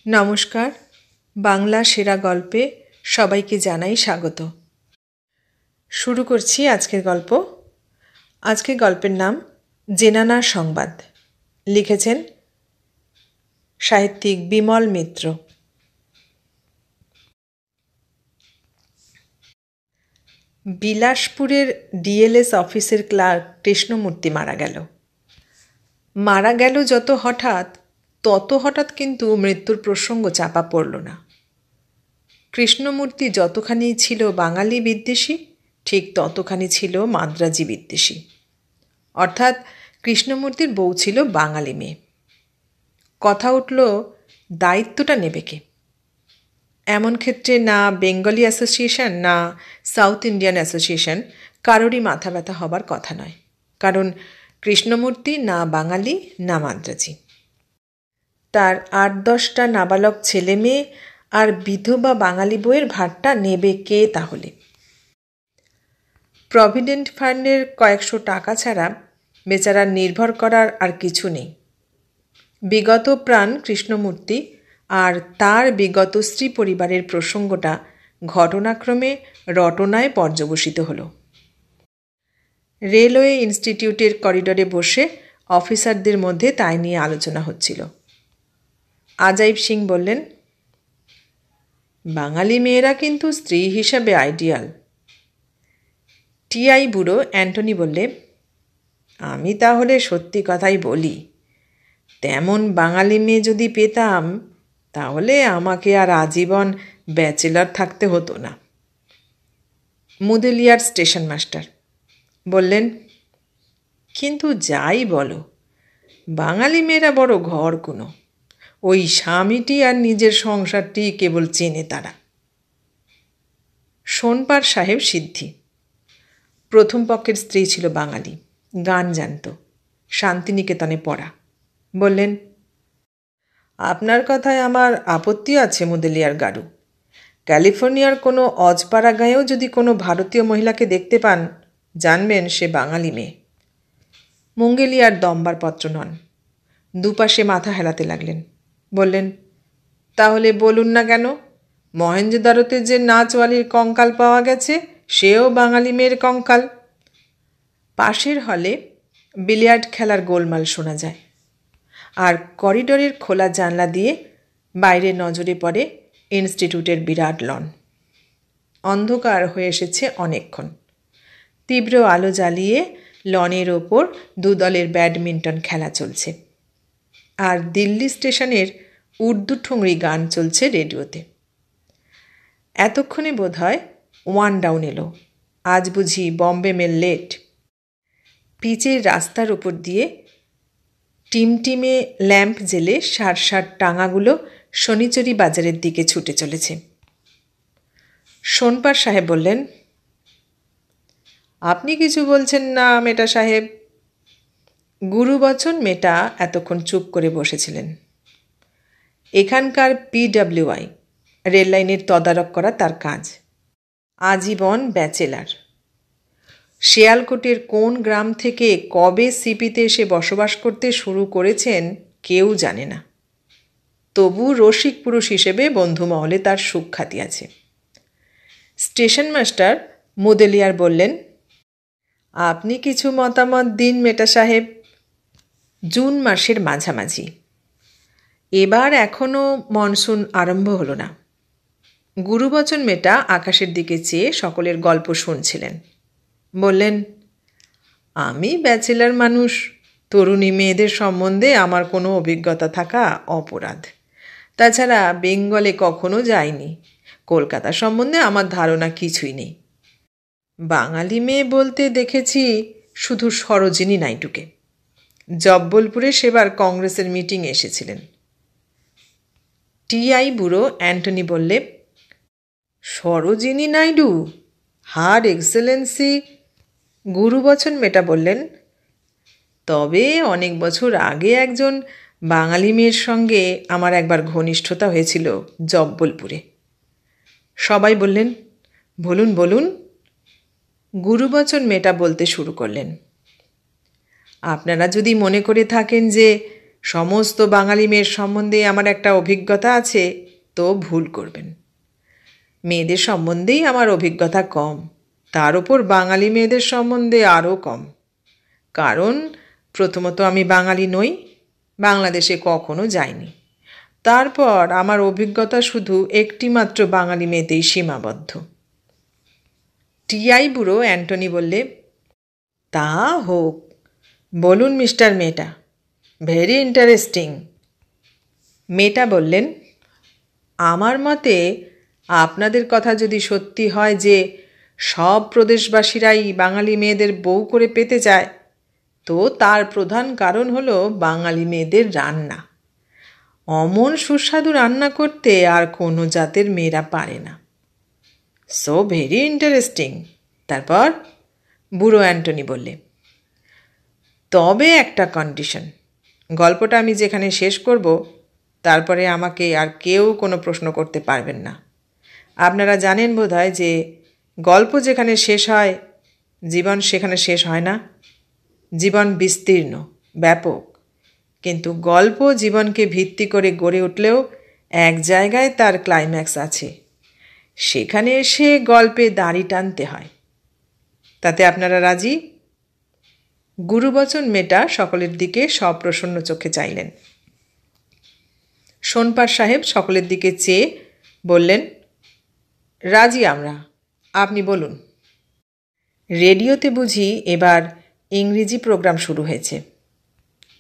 নমস্কার, বাংলা সেরা গল্পে সবাইকে জানাই স্বাগত। শুরু করছি আজকের গল্প। আজকের গল্পের নাম জেনানা সংবাদ। লিখেছেন সাহিত্যিক বিমল মিত্র। বিলাসপুরের ডিএলএস অফিসের ক্লার্ক কৃষ্ণমূর্তি মারা গেল যত হঠাৎ, তত হঠাৎ কিন্তু মৃত্যুর প্রসঙ্গ চাপা পড়ল না। কৃষ্ণমূর্তি যতখানি ছিল বাঙালি বিদ্বেষী, ঠিক ততখানি ছিল মাদ্রাজি বিদ্বেষী। অর্থাৎ কৃষ্ণমূর্তির বউ ছিল বাঙালি মেয়ে। কথা উঠল, দায়িত্বটা নেবে কে? এমন ক্ষেত্রে না বেঙ্গলি অ্যাসোসিয়েশন না সাউথ ইন্ডিয়ান অ্যাসোসিয়েশন কারোরই মাথা ব্যথা হবার কথা নয়, কারণ কৃষ্ণমূর্তি না বাঙালি না মাদ্রাজি। তার ৮-১০টা নাবালক ছেলে মেয়ে আর বিধবা বাঙালি বইয়ের ভারটা নেবে কে তাহলে? প্রভিডেন্ট ফান্ডের কয়েকশো টাকা ছাড়া বেচারার নির্ভর করার আর কিছু নেই। বিগত প্রাণ কৃষ্ণমূর্তি আর তার বিগত স্ত্রী পরিবারের প্রসঙ্গটা ঘটনাক্রমে রটনায় পর্যবসিত হল। রেলওয়ে ইনস্টিটিউটের করিডোরে বসে অফিসারদের মধ্যে তাই নিয়ে আলোচনা হচ্ছিল। আজাইব সিং বললেন, বাঙালি মেয়েরা কিন্তু স্ত্রী হিসাবে আইডিয়াল। টিআই বুড়ো অ্যান্টনি বললে, আমি তাহলে সত্যি কথাই বলি, তেমন বাঙালি মেয়ে যদি পেতাম তাহলে আমাকে আর আজীবন ব্যাচেলর থাকতে হতো না। মুদেলিয়ার স্টেশন মাস্টার বললেন, কিন্তু যাই বলো, বাঙালি মেয়েরা বড় ঘর কোনো, ওই স্বামীটি আর নিজের সংসারটি কেবল চেনে তারা। সোনপার সাহেব সিদ্ধি প্রথম পক্ষের স্ত্রী ছিল বাঙালি, গান জানত, শান্তিনিকেতনে পড়া। বললেন, আপনার কথায় আমার আপত্তি আছে মুদেলিয়ার গাড়ু। ক্যালিফোর্নিয়ার কোনো অজপাড়া গাঁয়েও যদি কোনো ভারতীয় মহিলাকে দেখতে পান, জানবেন সে বাঙালি মেয়ে। মুঙ্গেলিয়ার দম্বার পত্র নন। দুপাশে মাথা হেলাতে লাগলেন। বললেন, তাহলে বলুন না কেন, মহেঞ্জোদারোতে যে নাচওয়ালির কঙ্কাল পাওয়া গেছে সেও বাঙালি মেয়ের কঙ্কাল। পাশের হলে বিলিয়ার্ড খেলার গোলমাল শোনা যায়, আর করিডোরের খোলা জানলা দিয়ে বাইরে নজরে পড়ে ইনস্টিটিউটের বিরাট লন। অন্ধকার হয়ে এসেছে অনেকক্ষণ। তীব্র আলো জ্বালিয়ে লনের ওপর দুদলের ব্যাডমিন্টন খেলা চলছে, আর দিল্লি স্টেশনের উর্দু ঠুংরি গান চলছে রেডিওতে। এতক্ষণে বোধহয় ওয়ান ডাউন এলো, আজ বুঝি বম্বে মেল লেট। পিচের রাস্তার ওপর দিয়ে টিমটিমে ল্যাম্প জেলে সার সার টাঙাগুলো শনিচরি বাজারের দিকে ছুটে চলেছে। সোনপার সাহেব বললেন, আপনি কিছু বলছেন না মেটা সাহেব? গুরুবচন মেটা এতক্ষণ চুপ করে বসেছিলেন। এখানকার PWI রেললাইনের তদারক করা তার কাজ। আজীবন ব্যাচেলার। শিয়ালকোটের কোন গ্রাম থেকে কবে সিপিতে এসে বসবাস করতে শুরু করেছেন কেউ জানে না। তবু রসিক পুরুষ হিসেবে বন্ধুমহলে তার সুখ্যাতি আছে। স্টেশন মাস্টার মুদেলিয়ার বললেন, আপনি কিছু মতামত দিন মেটা সাহেব। জুন মাসের মাঝামাঝি। এবার এখনও মনসুন আরম্ভ হলো না। গুরুবচন মেটা আকাশের দিকে চেয়ে সকলের গল্প শুনছিলেন। বললেন, আমি ব্যাচেলার মানুষ, তরুণী মেয়েদের সম্বন্ধে আমার কোনো অভিজ্ঞতা থাকা অপরাধ। তাছাড়া বেঙ্গলে কখনো যাইনি, কলকাতা সম্বন্ধে আমার ধারণা কিছুই নেই। বাঙালি মেয়ে বলতে দেখেছি শুধু সরোজিনী নাইডুকে। জব্বলপুরে সেবার কংগ্রেসের মিটিংয়ে এসেছিলেন। টিআই বুড়ো অ্যান্টনি বললে, সরোজিনী নাইডু, হার এক্সেলেন্সি। গুরুবচন মেটা বললেন, তবে অনেক বছর আগে একজন বাঙালি মেয়ের সঙ্গে আমার একবার ঘনিষ্ঠতা হয়েছিল জব্বলপুরে। সবাই বললেন, বলুন বলুন। গুরুবচন মেটা বলতে শুরু করলেন, আপনারা যদি মনে করে থাকেন যে সমস্ত বাঙালি মেয়ের সম্বন্ধে আমার একটা অভিজ্ঞতা আছে, তো ভুল করবেন। মেয়েদের সম্বন্ধেই আমার অভিজ্ঞতা কম, তার উপর বাঙালি মেয়েদের সম্বন্ধে আরও কম। কারণ প্রথমত আমি বাঙালি নই, বাংলাদেশে কখনো যাইনি। তারপর আমার অভিজ্ঞতা শুধু একটিমাত্র বাঙালি মেয়েতেই সীমাবদ্ধ। টিআই বুড়ো অ্যান্টনি বললে, তা হোক, বলুন মিস্টার মেটা, ভেরি ইন্টারেস্টিং। মেটা বললেন, আমার মতে আপনাদের কথা যদি সত্যি হয় যে সব প্রদেশবাসীরাই বাঙালি মেয়েদের বউ করে পেতে চায়, তো তার প্রধান কারণ হলো বাঙালি মেয়েদের রান্না। অমন সুস্বাদু রান্না করতে আর কোনো জাতের মেয়েরা পারে না। So very interesting. তারপর বুড়ো অ্যান্টনি বললে, তবে একটা কন্ডিশন, গল্পটা আমি যেখানে শেষ করব তারপরে আমাকে আর কেউ কোনো প্রশ্ন করতে পারবেন না। আপনারা জানেন বোধহয় যে গল্প যেখানে শেষ হয়, জীবন সেখানে শেষ হয় না। জীবন বিস্তীর্ণ, ব্যাপক, কিন্তু গল্প জীবনকে ভিত্তি করে গড়ে উঠলেও এক জায়গায় তার ক্লাইম্যাক্স আছে, সেখানে এসে গল্পে দাড়ি টানতে হয়। তাতে আপনারা রাজি? গুরুবচন মেটা সকলের দিকে সপ্রসন্ন চোখে চাইলেন। সোনপার সাহেব সকলের দিকে চেয়ে বললেন, রাজি আমরা, আপনি বলুন। রেডিওতে বুঝি এবার ইংরেজি প্রোগ্রাম শুরু হয়েছে,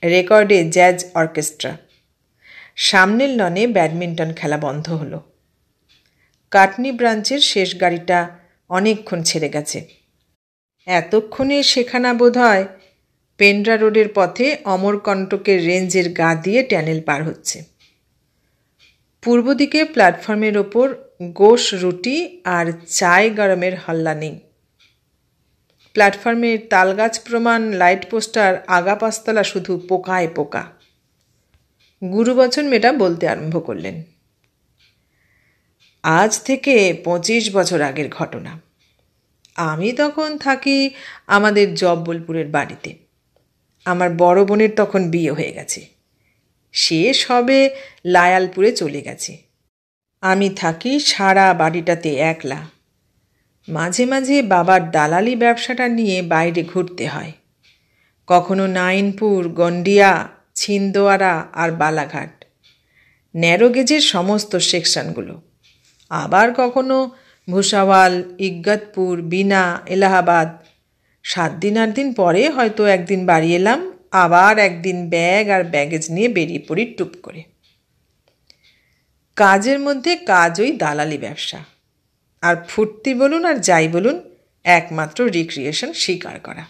রেকর্ডে জ্যাজ অর্কেস্ট্রা। সামনের লনে ব্যাডমিন্টন খেলা বন্ধ হলো। কাটনি ব্রাঞ্চের শেষ গাড়িটা অনেকক্ষণ ছেড়ে গেছে। এতক্ষণে সেখানা বোধ হয় পেন্ড্রা রোডের পথে অমরকণ্টকের রেঞ্জের গা দিয়ে ট্যানেল পার হচ্ছে। পূর্ব দিকে প্ল্যাটফর্মের ওপর গোশ রুটি আর চায় গরমের হল্লা নেই। প্ল্যাটফর্মের তালগাছ প্রমাণ লাইট পোস্টার আগা পাঁচতলা শুধু পোকায় পোকা। গুরুবচন মেটা বলতে আরম্ভ করলেন, আজ থেকে 25 বছর আগের ঘটনা। আমি তখন থাকি আমাদের জব্বলপুরের বাড়িতে। আমার বড় বোনের তখন বিয়ে হয়ে গেছে, সে সবে লায়ালপুরে চলে গেছে। আমি থাকি সারা বাড়িটাতে একলা। মাঝে মাঝে বাবার দালালি ব্যবসাটা নিয়ে বাইরে ঘুরতে হয়, কখনো নাইনপুর, গন্ডিয়া, ছিন্দোয়ারা আর বালাঘাট, ন্যারো গেজের সমস্ত সেকশনগুলো। আবার কখনো ভুসাওয়াল, ইজ্গতপুর, বিনা, এলাহাবাদ। 7 দিন 8 দিন পরে হয়তো একদিন বাড়ি এলাম, আবার একদিন ব্যাগ আর ব্যাগেজ নিয়ে বেরিয়ে পড়ি টুপ করে। কাজের মধ্যে কাজ ওই দালালি ব্যবসা, আর ফুর্তি বলুন আর যাই বলুন, একমাত্র রিক্রিয়েশন শিকার করা।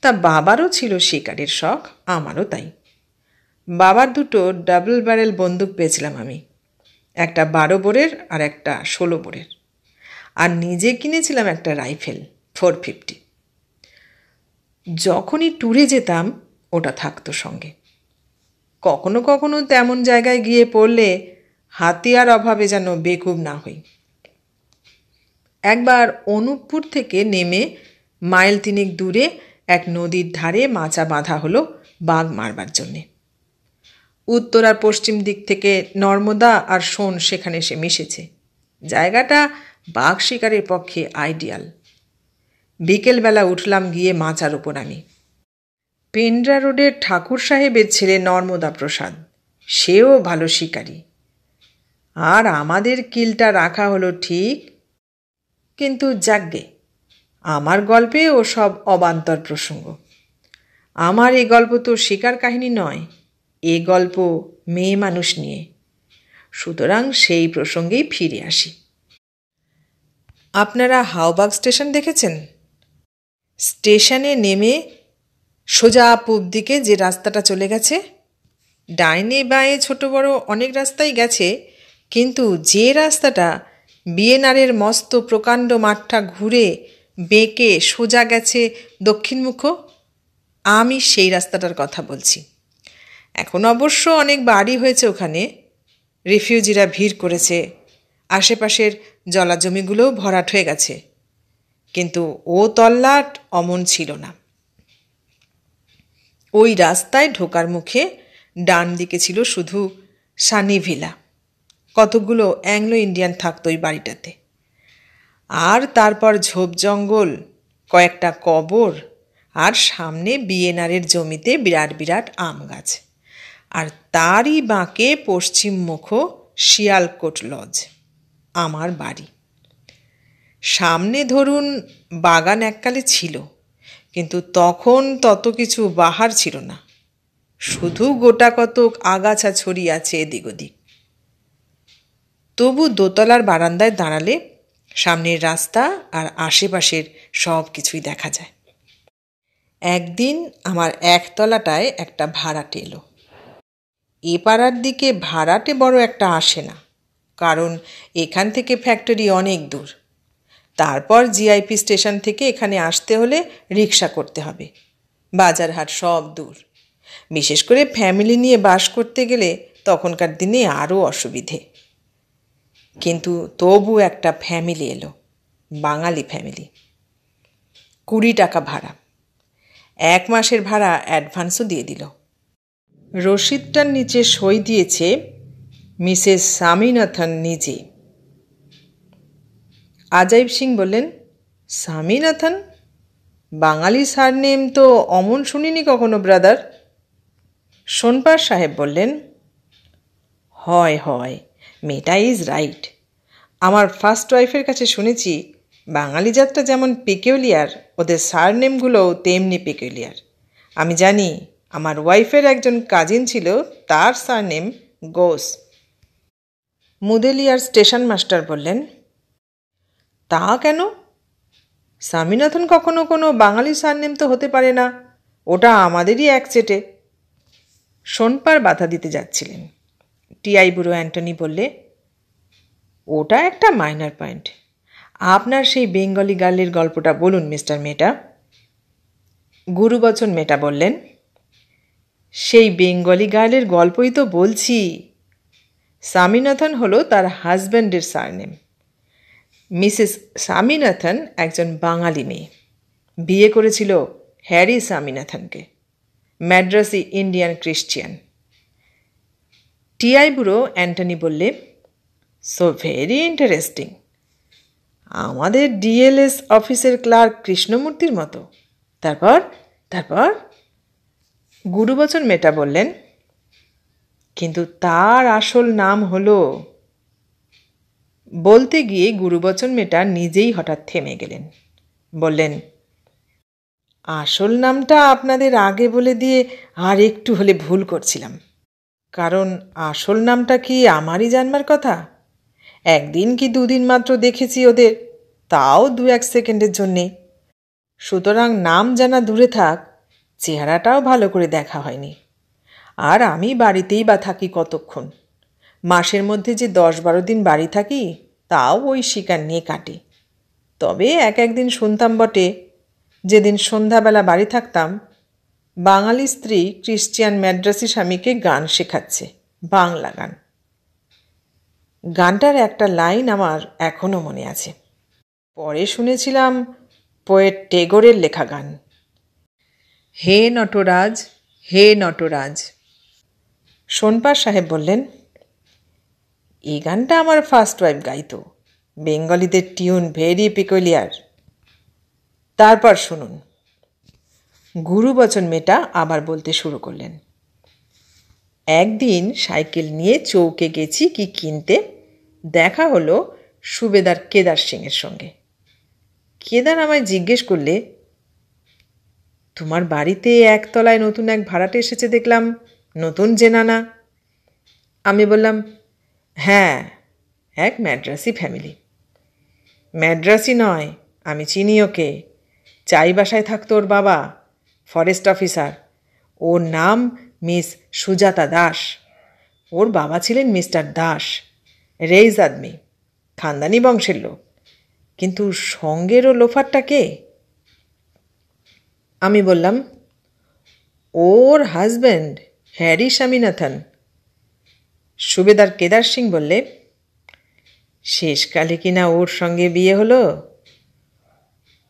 তা বাবারও ছিল শিকারের শখ, আমারও তাই। বাবার দুটো ডাবল ব্যারেল বন্দুক পেয়েছিলাম আমি, একটা 12 বোরের আর একটা 16 বোরের, আর নিজে কিনেছিলাম একটা রাইফেল 450। যখনই ট্যুরে যেতাম ওটা থাকতো সঙ্গে। কখনো কখনো তেমন জায়গায় গিয়ে পড়লে হাতিয়ার অভাবে যেন বেকুব না হই। একবার অনুপপুর থেকে নেমে মাইল 3 দূরে এক নদীর ধারে মাচা বাঁধা হলো বাঘ মারবার জন্যে। উত্তর আর পশ্চিম দিক থেকে নর্মদা আর সোন সেখানে এসে মিশেছে। জায়গাটা বাঘ শিকারের পক্ষে আইডিয়াল। বিকেলবেলা উঠলাম গিয়ে মাচার ওপর আমি। পেন্ড্রা রোডের ঠাকুর সাহেবের ছেলে নর্মদা প্রসাদ, সেও ভালো শিকারী। আর আমাদের কিলটা রাখা হলো ঠিক, কিন্তু যাগ্গে, আমার গল্পে ও সব অবান্তর প্রসঙ্গ। আমার এই গল্প তো শিকার কাহিনী নয়, এ গল্প মেয়ে মানুষ নিয়ে। সুতরাং সেই প্রসঙ্গেই ফিরে আসি। আপনারা হাওবাগ স্টেশন দেখেছেন? স্টেশনে নেমে সোজা পূব দিকে যে রাস্তাটা চলে গেছে, ডাইনে বাঁয়ে ছোট বড় অনেক রাস্তাই গেছে, কিন্তু যে রাস্তাটা বিএনআরের মস্ত প্রকাণ্ড মাঠটা ঘুরে বেঁকে সোজা গেছে দক্ষিণমুখ, আমি সেই রাস্তাটার কথা বলছি। এখন অবশ্য অনেক বাড়ি হয়েছে ওখানে, রিফিউজিরা ভিড় করেছে, আশেপাশের জলাজমিগুলোও ভরাট হয়ে গেছে, কিন্তু ও তল্লাট অমন ছিল না। ওই রাস্তায় ঢোকার মুখে ডান দিকে ছিল শুধু সানি ভিলা। কতকগুলো অ্যাংলো ইন্ডিয়ান থাকতো ওই বাড়িটাতে। আর তারপর ঝোপ জঙ্গল, কয়েকটা কবর, আর সামনে বিএনআরের জমিতে বিরাট বিরাট আম গাছ। আর তারই বাঁকে পশ্চিমমুখ শিয়ালকোট লজ, আমার বাড়ি। সামনে ধরুন বাগান এককালে ছিল, কিন্তু তখন তত কিছু বাহার ছিল না, শুধু গোটা কতক আগাছা ছড়িয়ে আছে এদিক ওদিক। তবু দোতলার বারান্দায় দাঁড়ালে সামনের রাস্তা আর আশেপাশের সব কিছুই দেখা যায়। একদিন আমার একতলাটায় একটা ভাড়াটে এলো। এ পাড়ার দিকে ভাড়াটে বড় একটা আসে না, কারণ এখান থেকে ফ্যাক্টরি অনেক দূর। তারপর জিআইপি স্টেশন থেকে এখানে আসতে হলে রিক্সা করতে হবে, বাজারহাট সব দূর। বিশেষ করে ফ্যামিলি নিয়ে বাস করতে গেলে তখনকার দিনে আরও অসুবিধে। কিন্তু তবু একটা ফ্যামিলি এলো, বাঙালি ফ্যামিলি। 20 টাকা ভাড়া, 1 মাসের ভাড়া অ্যাডভান্সও দিয়ে দিল। রসিদটার নিচে সই দিয়েছে মিসেস স্বামীনাথন নিজে। আজাইব সিং বললেন, স্বামীনাথন? বাঙালি সারনেম তো অমন শুনিনি কখনো ব্রাদার। সোনপার সাহেব বললেন, হয় হয়, মেয়েটা ইজ রাইট। আমার ফার্স্ট ওয়াইফের কাছে শুনেছি বাঙালি জাতটা যেমন পেকিউলিয়ার, ওদের সারনেমগুলোও তেমনি পেকিউলিয়ার। আমি জানি, আমার ওয়াইফের একজন কাজিন ছিল, তার সারনেম গোস। মুদেলিয়ার স্টেশন মাস্টার বললেন, তা কেন? স্বামীনাথন কখনো কোনো বাঙালি সারনেম তো হতে পারে না, ওটা আমাদেরই একচেটে। সোনপার বাধা দিতে যাচ্ছিলেন। টিআই বুড়ো অ্যান্টনি বললে, ওটা একটা মাইনর পয়েন্ট। আপনার সেই বেঙ্গলি গার্লের গল্পটা বলুন মিস্টার মেটা। গুরুবচন মেটা বললেন, সেই বেঙ্গলি গার্লের গল্পই তো বলছি। স্বামীনাথন হলো তার হাজব্যান্ডের সারনেম। মিসেস স্বামীনাথন একজন বাঙালি মেয়ে, বিয়ে করেছিল হ্যারি স্বামীনাথনকে, ম্যাড্রাসি ইন্ডিয়ান খ্রিস্টিয়ান। টিআই বুড়ো অ্যান্টনি বললে, সো ভেরি ইন্টারেস্টিং। আমাদের ডিএলএস অফিসের ক্লার্ক কৃষ্ণমূর্তির মতো। তারপর তারপর গুরুবচন মেটা বললেন, কিন্তু তার আসল নাম হলো। বলতে গিয়ে গুরুবচন মেটা নিজেই হঠাৎ থেমে গেলেন। বললেন, আসল নামটা আপনাদের আগে বলে দিয়ে আর একটু হলে ভুল করছিলাম, কারণ আসল নামটা কি আমারই জানবার কথা। একদিন কি দুদিন মাত্র দেখেছি ওদের, তাও 2-1 সেকেন্ডের জন্যে। সুতরাং নাম জানা দূরে থাক, চেহারাটাও ভালো করে দেখা হয়নি। আর আমি বাড়িতেই বা থাকি কতক্ষণ? মাসের মধ্যে যে 10-12 দিন বাড়ি থাকি, তাও ওই শিকার নিয়ে কাটে। তবে একদিন শুনতাম বটে, যেদিন সন্ধ্যাবেলা বাড়ি থাকতাম, বাঙালি স্ত্রী খ্রিস্টিয়ান ম্যাড্রাসি স্বামীকে গান শেখাচ্ছে, বাংলা গান। গানটার একটা লাইন আমার এখনও মনে আছে। পরে শুনেছিলাম পোয়েট টেগোরের লেখা গান, হে নটরাজ হে নটরাজ। সোনপার সাহেব বললেন, এই গানটা আমার ফার্স্ট ওয়াইফ গাইতো। বেঙ্গলিদের টিউন ভেরি পিকুলিয়ার। তারপর শুনুন। গুরুবচন মেটা আবার বলতে শুরু করলেন, একদিন সাইকেল নিয়ে চৌকে গেছি কি কিনতে, দেখা হলো সুবেদার কেদার সিংয়ের সঙ্গে। কেদার আমায় জিজ্ঞেস করলে, তোমার বাড়িতে একতলায় নতুন এক ভাড়াটে এসেছে দেখলাম, নতুন চেনা না? আমি বললাম, হ্যাঁ, এক ম্যাড্রাসি ফ্যামিলি। ম্যাড্রাসি নয়, আমি চিনি ওকে। চাই বাসায় থাকতো ওর বাবা, ফরেস্ট অফিসার। ওর নাম মিস সুজাতা দাস। ওর বাবা ছিলেন মিস্টার দাস, রেইজ আদমি, খানদানি বংশের লোক। কিন্তু সঙ্গের ও লোফারটা কে? আমি বললাম, ওর হাজব্যান্ড হ্যারি স্বামীনাথন। সুবেদার কেদার সিং বললে, শেষকালে কিনা ওর সঙ্গে বিয়ে হলো?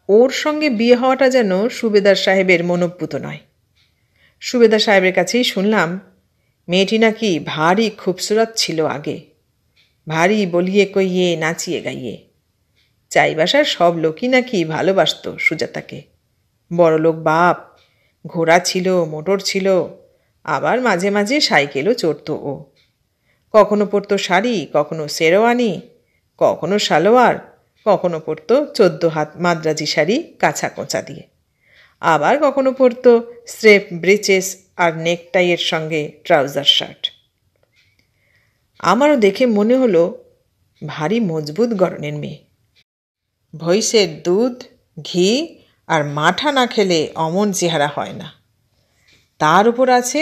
ওর সঙ্গে বিয়ে হওয়াটা যেন সুবেদার সাহেবের মনোপুত নয়। সুবেদার সাহেবের কাছেই শুনলাম মেয়েটি নাকি ভারী খুবসুরত ছিল আগে, ভারী বলিয়ে কইয়ে নাচিয়ে গাইয়ে। চাইবাসার সব লোকই নাকি ভালোবাসত সুজাতাকে। বড়লোক বাপ, ঘোড়া ছিল, মোটর ছিল, আবার মাঝে মাঝে সাইকেলও চড়ত ও। কখনো পরতো শাড়ি, কখনো শেরওয়ানি, কখনো সালোয়ার, কখনো পরতো 14 হাত মাদ্রাজি শাড়ি কাঁচা কোঁচা দিয়ে, আবার কখনো পরতো স্ট্রেপ ব্রিচেস আর নেকটাইয়ের সঙ্গে ট্রাউজার শার্ট। আমারও দেখে মনে হলো ভারী মজবুত গড়নের মেয়ে। ভৈষের দুধ, ঘি আর মাঠা না খেলে অমন চেহারা হয় না। তার উপর আছে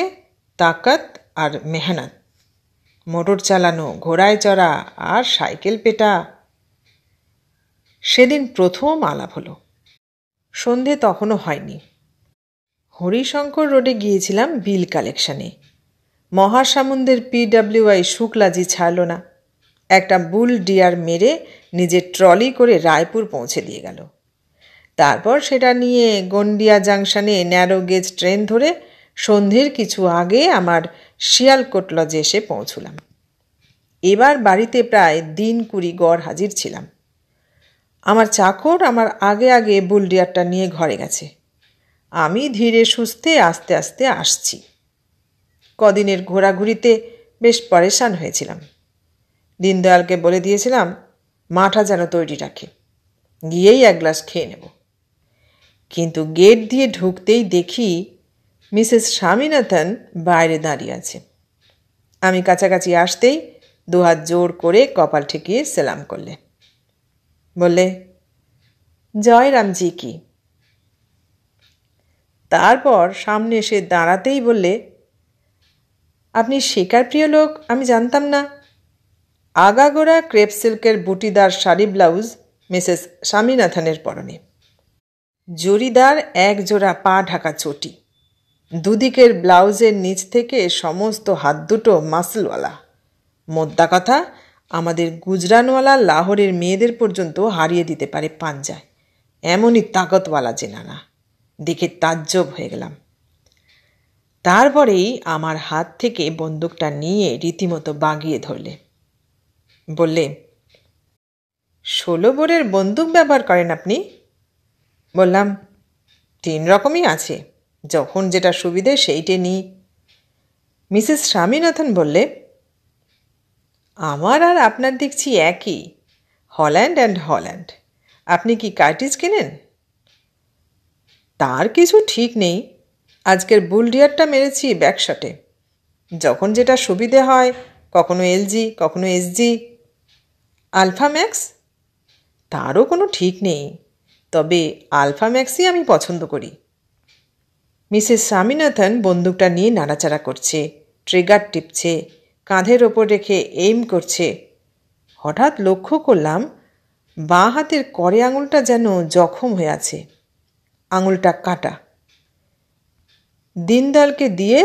তাকাত আর মেহনত, মোটর চালানো, ঘোড়ায় চড়া আর সাইকেল পেটা। সেদিন প্রথম আলাপ হলো। সন্ধে তখনও হয়নি। হরিশঙ্কর রোডে গিয়েছিলাম বিল কালেকশনে। মহাসামুন্দের PWI শুক্লাজি ছাড়ল না। একটা বুল ডিয়ার মেরে নিজের ট্রলি করে রায়পুর পৌঁছে দিয়ে গেল। তারপর সেটা নিয়ে গন্ডিয়া জাংশনে ন্যারো গেজ ট্রেন ধরে সন্ধ্যের কিছু আগে আমার শিয়ালকোট লজে এসে পৌঁছলাম। এবার বাড়িতে প্রায় দিন 20 গড় হাজির ছিলাম। আমার চাকর আমার আগে আগে বুল ডিয়ারটা নিয়ে ঘরে গেছে। আমি ধীরে সুস্থে আস্তে আস্তে আসছি। কদিনের ঘোরাঘুরিতে বেশ পরেশান হয়েছিলাম। দীনদয়ালকে বলে দিয়েছিলাম মাঠা যেন তৈরি রাখে, গিয়েই এক গ্লাস খেয়ে নেব। কিন্তু গেট দিয়ে ঢুকতেই দেখি মিসেস স্বামীনাথন বাইরে দাঁড়িয়ে আছে। আমি কাছাকাছি আসতেই দুহাত জোর করে কপাল ঠেকিয়ে সেলাম করলে। বললে, জয় রামজি কি। তারপর সামনে এসে দাঁড়াতেই বললে, আপনি শিকারপ্রিয় লোক আমি জানতাম না। আগাগোড়া ক্রেপ সিল্কের বুটিদার শাড়ি ব্লাউজ মিসেস স্বামীনাথনের পরনে, জরিদার এক জোড়া পা ঢাকা চটি, দুদিকের ব্লাউজের নিচ থেকে সমস্ত হাত দুটো মাসলওয়ালা। মোদ্দা কথা, আমাদের গুজরানওয়ালা লাহোরের মেয়েদের পর্যন্ত হারিয়ে দিতে পারে পাঞ্জায়, এমনই তাকতওয়ালা জেনানা। দেখে তাজ্জব হয়ে গেলাম। তারপরেই আমার হাত থেকে বন্দুকটা নিয়ে রীতিমতো বাগিয়ে ধরলে। বললে, 16 বোরের বন্দুক ব্যবহার করেন আপনি? বললাম, 3 রকমই আছে, যখন যেটা সুবিধে সেইটে নিই। মিসেস স্বামীনাথন বললে, আমার আর আপনার দেখছি একই, হল্যান্ড অ্যান্ড হল্যান্ড। আপনি কি কার্টিজ কেনেন? তার কিছু ঠিক নেই। আজকের বুল ডিয়ারটা মেরেছি ব্যাকশটে, যখন যেটা সুবিধে হয়, কখনো LG, কখনো SG। Alpha max? তারও কোনো ঠিক নেই, তবে আলফা ম্যাক্সই আমি পছন্দ করি। মিসেস স্বামীনাথন বন্দুকটা নিয়ে নাড়াচাড়া করছে, ট্রিগার টিপছে, কাঁধের ওপর রেখে এইম করছে। হঠাৎ লক্ষ্য করলাম বাঁ হাতের করে আঙুলটা যেন জখম হয়ে আছে, আঙুলটা কাটা। দীনদয়ালকে দিয়ে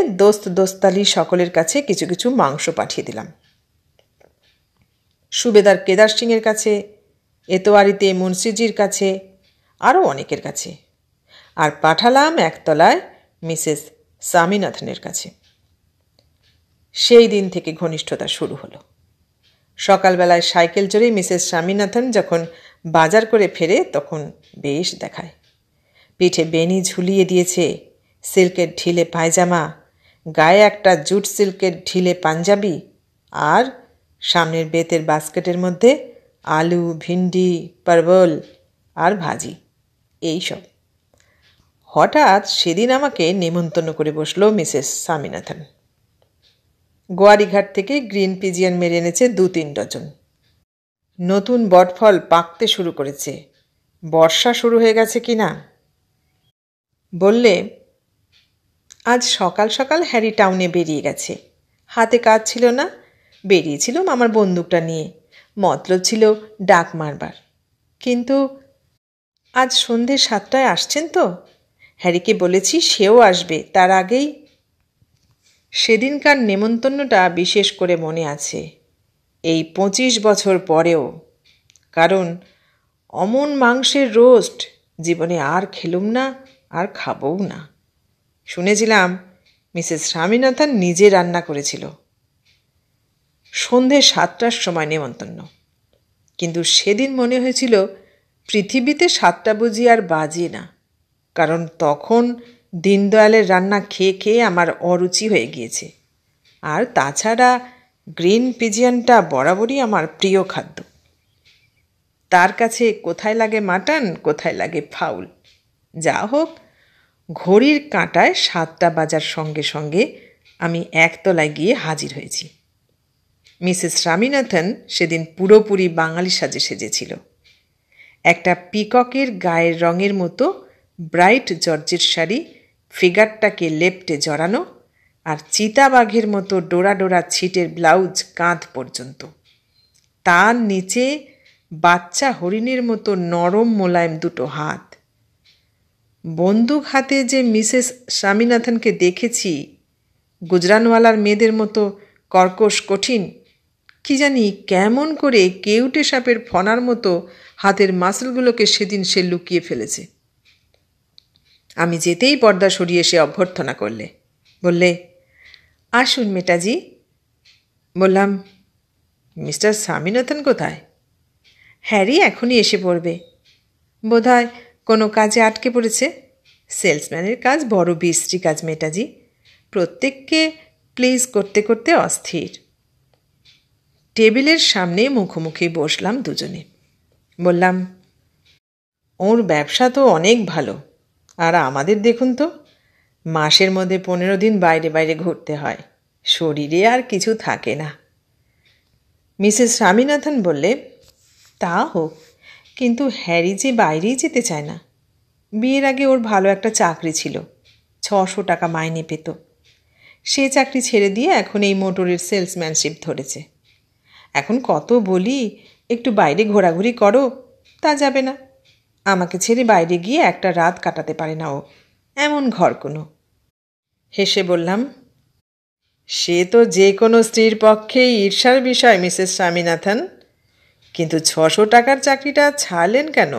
দোস্তালি সকলের কাছে কিছু কিছু মাংস পাঠিয়ে দিলাম। সুবেদার কেদার সিংয়ের কাছে, এতোয়ারিতে মুন্সিজির কাছে, আরও অনেকের কাছে। আর পাঠালাম একতলায় মিসেস স্বামীনাথনের কাছে। সেই দিন থেকে ঘনিষ্ঠতা শুরু হলো। সকালবেলায় সাইকেল চড়ে মিসেস স্বামীনাথন যখন বাজার করে ফেরে তখন বেশ দেখায়। পিঠে বেনি ঝুলিয়ে দিয়েছে, সিল্কের ঢিলে পায়জামা, গায়ে একটা জুট সিল্কের ঢিলে পাঞ্জাবি, আর সামনের বেতের বাস্কেটের মধ্যে আলু, ভিন্ডি, পারবল আর ভাজি, এই সব। হঠাৎ সেদিন আমাকে নেমন্তন্ন করে বসল মিসেস স্বামীনাথন। গোয়ারিঘাট থেকে গ্রিন পিজিয়ান মেরে এনেছে 2-3 ডজন। নতুন বটফল পাকতে শুরু করেছে, বর্ষা শুরু হয়ে গেছে কি না। বললে, আজ সকাল সকাল হ্যারি টাউনে বেরিয়ে গেছে, হাতে কাজ ছিল না, বেরিয়েছিল আমার বন্দুকটা নিয়ে, মতলব ছিল ডাক মারবার। কিন্তু আজ সন্ধ্যে 7টায় আসছেন তো? হ্যারিকে বলেছি সেও আসবে, তার আগেই। সেদিনকার নেমন্তন্নটা বিশেষ করে মনে আছে, এই 25 বছর পরেও, কারণ অমন মাংসের রোস্ট জীবনে আর খেলুম না, আর খাবও না। শুনেছিলাম মিসেস স্বামীনাথন নিজে রান্না করেছিল। সন্ধে 7টার সময় নেমন্তন্ন, কিন্তু সেদিন মনে হয়েছিল পৃথিবীতে 7টা বুঝি আর বাজে না, কারণ তখন দীনদয়ালের রান্না খেয়ে খেয়ে আমার অরুচি হয়ে গিয়েছে। আর তাছাড়া গ্রিন পিজিয়নটা বরাবরই আমার প্রিয় খাদ্য। তার কাছে কোথায় লাগে মাটন, কোথায় লাগে ফাউল। যা হোক, ঘড়ির কাঁটায় 7টা বাজার সঙ্গে সঙ্গে আমি একতলায় গিয়ে হাজির হয়েছি। মিসেস স্বামীনাথন সেদিন পুরোপুরি বাঙালি সাজে সেজেছিল। একটা পিককের গায়ের রঙের মতো ব্রাইট জর্জের শাড়ি ফিগারটাকে লেপ্টে জড়ানো, আর চিতাবাঘের মতো ডোরা ডোরা ছিটের ব্লাউজ কাঁধ পর্যন্ত। তার নিচে বাচ্চা হরিণের মতো নরম মোলায়েম দুটো হাত। বন্দুক হাতে যে মিসেস স্বামীনাথনকে দেখেছি, গুজরানওয়ালার মেয়েদের মতো কর্কশ কঠিন, কি জানি কেমন করে কেউটে সাপের ফনার মতো হাতের মাসলগুলোকে সেদিন সে লুকিয়ে ফেলেছে। আমি যেতেই পর্দা সরিয়ে সে অভ্যর্থনা করলে, বললে, আসুন মেটাজি। বললাম, মিস্টার স্বামীনাথন কোথায়? হ্যারি এখনই এসে পড়বে, বোধহয় কোনো কাজে আটকে পড়েছে। সেলসম্যানের কাজ বড় বিশ্রী কাজ মেটাজি, প্রত্যেককে প্লিজ করতে করতে অস্থির। টেবিলের সামনে মুখোমুখি বসলাম দুজনে। বললাম, ওর ব্যবসা তো অনেক ভালো, আর আমাদের দেখুন তো, মাসের মধ্যে 15 দিন বাইরে বাইরে ঘুরতে হয়, শরীরে আর কিছু থাকে না। মিসেস স্বামীনাথন বললে, তা হোক, কিন্তু হ্যারি যে বাইরেই যেতে চায় না। বিয়ের আগে ওর ভালো একটা চাকরি ছিল, 600 টাকা মাইনে পেত। সে চাকরি ছেড়ে দিয়ে এখন এই মোটরের সেলসম্যানশিপ ধরেছে। এখন কত বলি একটু বাইরে ঘোরাঘুরি করো, তা যাবে না। আমাকে ছেড়ে বাইরে গিয়ে একটা রাত কাটাতে পারে না ও, এমন ঘর কোনো। হেসে বললাম, সে তো যে কোনো স্ত্রীর পক্ষেই ঈর্ষার বিষয় মিসেস স্বামীনাথন, কিন্তু 600 টাকার চাকরিটা ছাড়লেন কেন?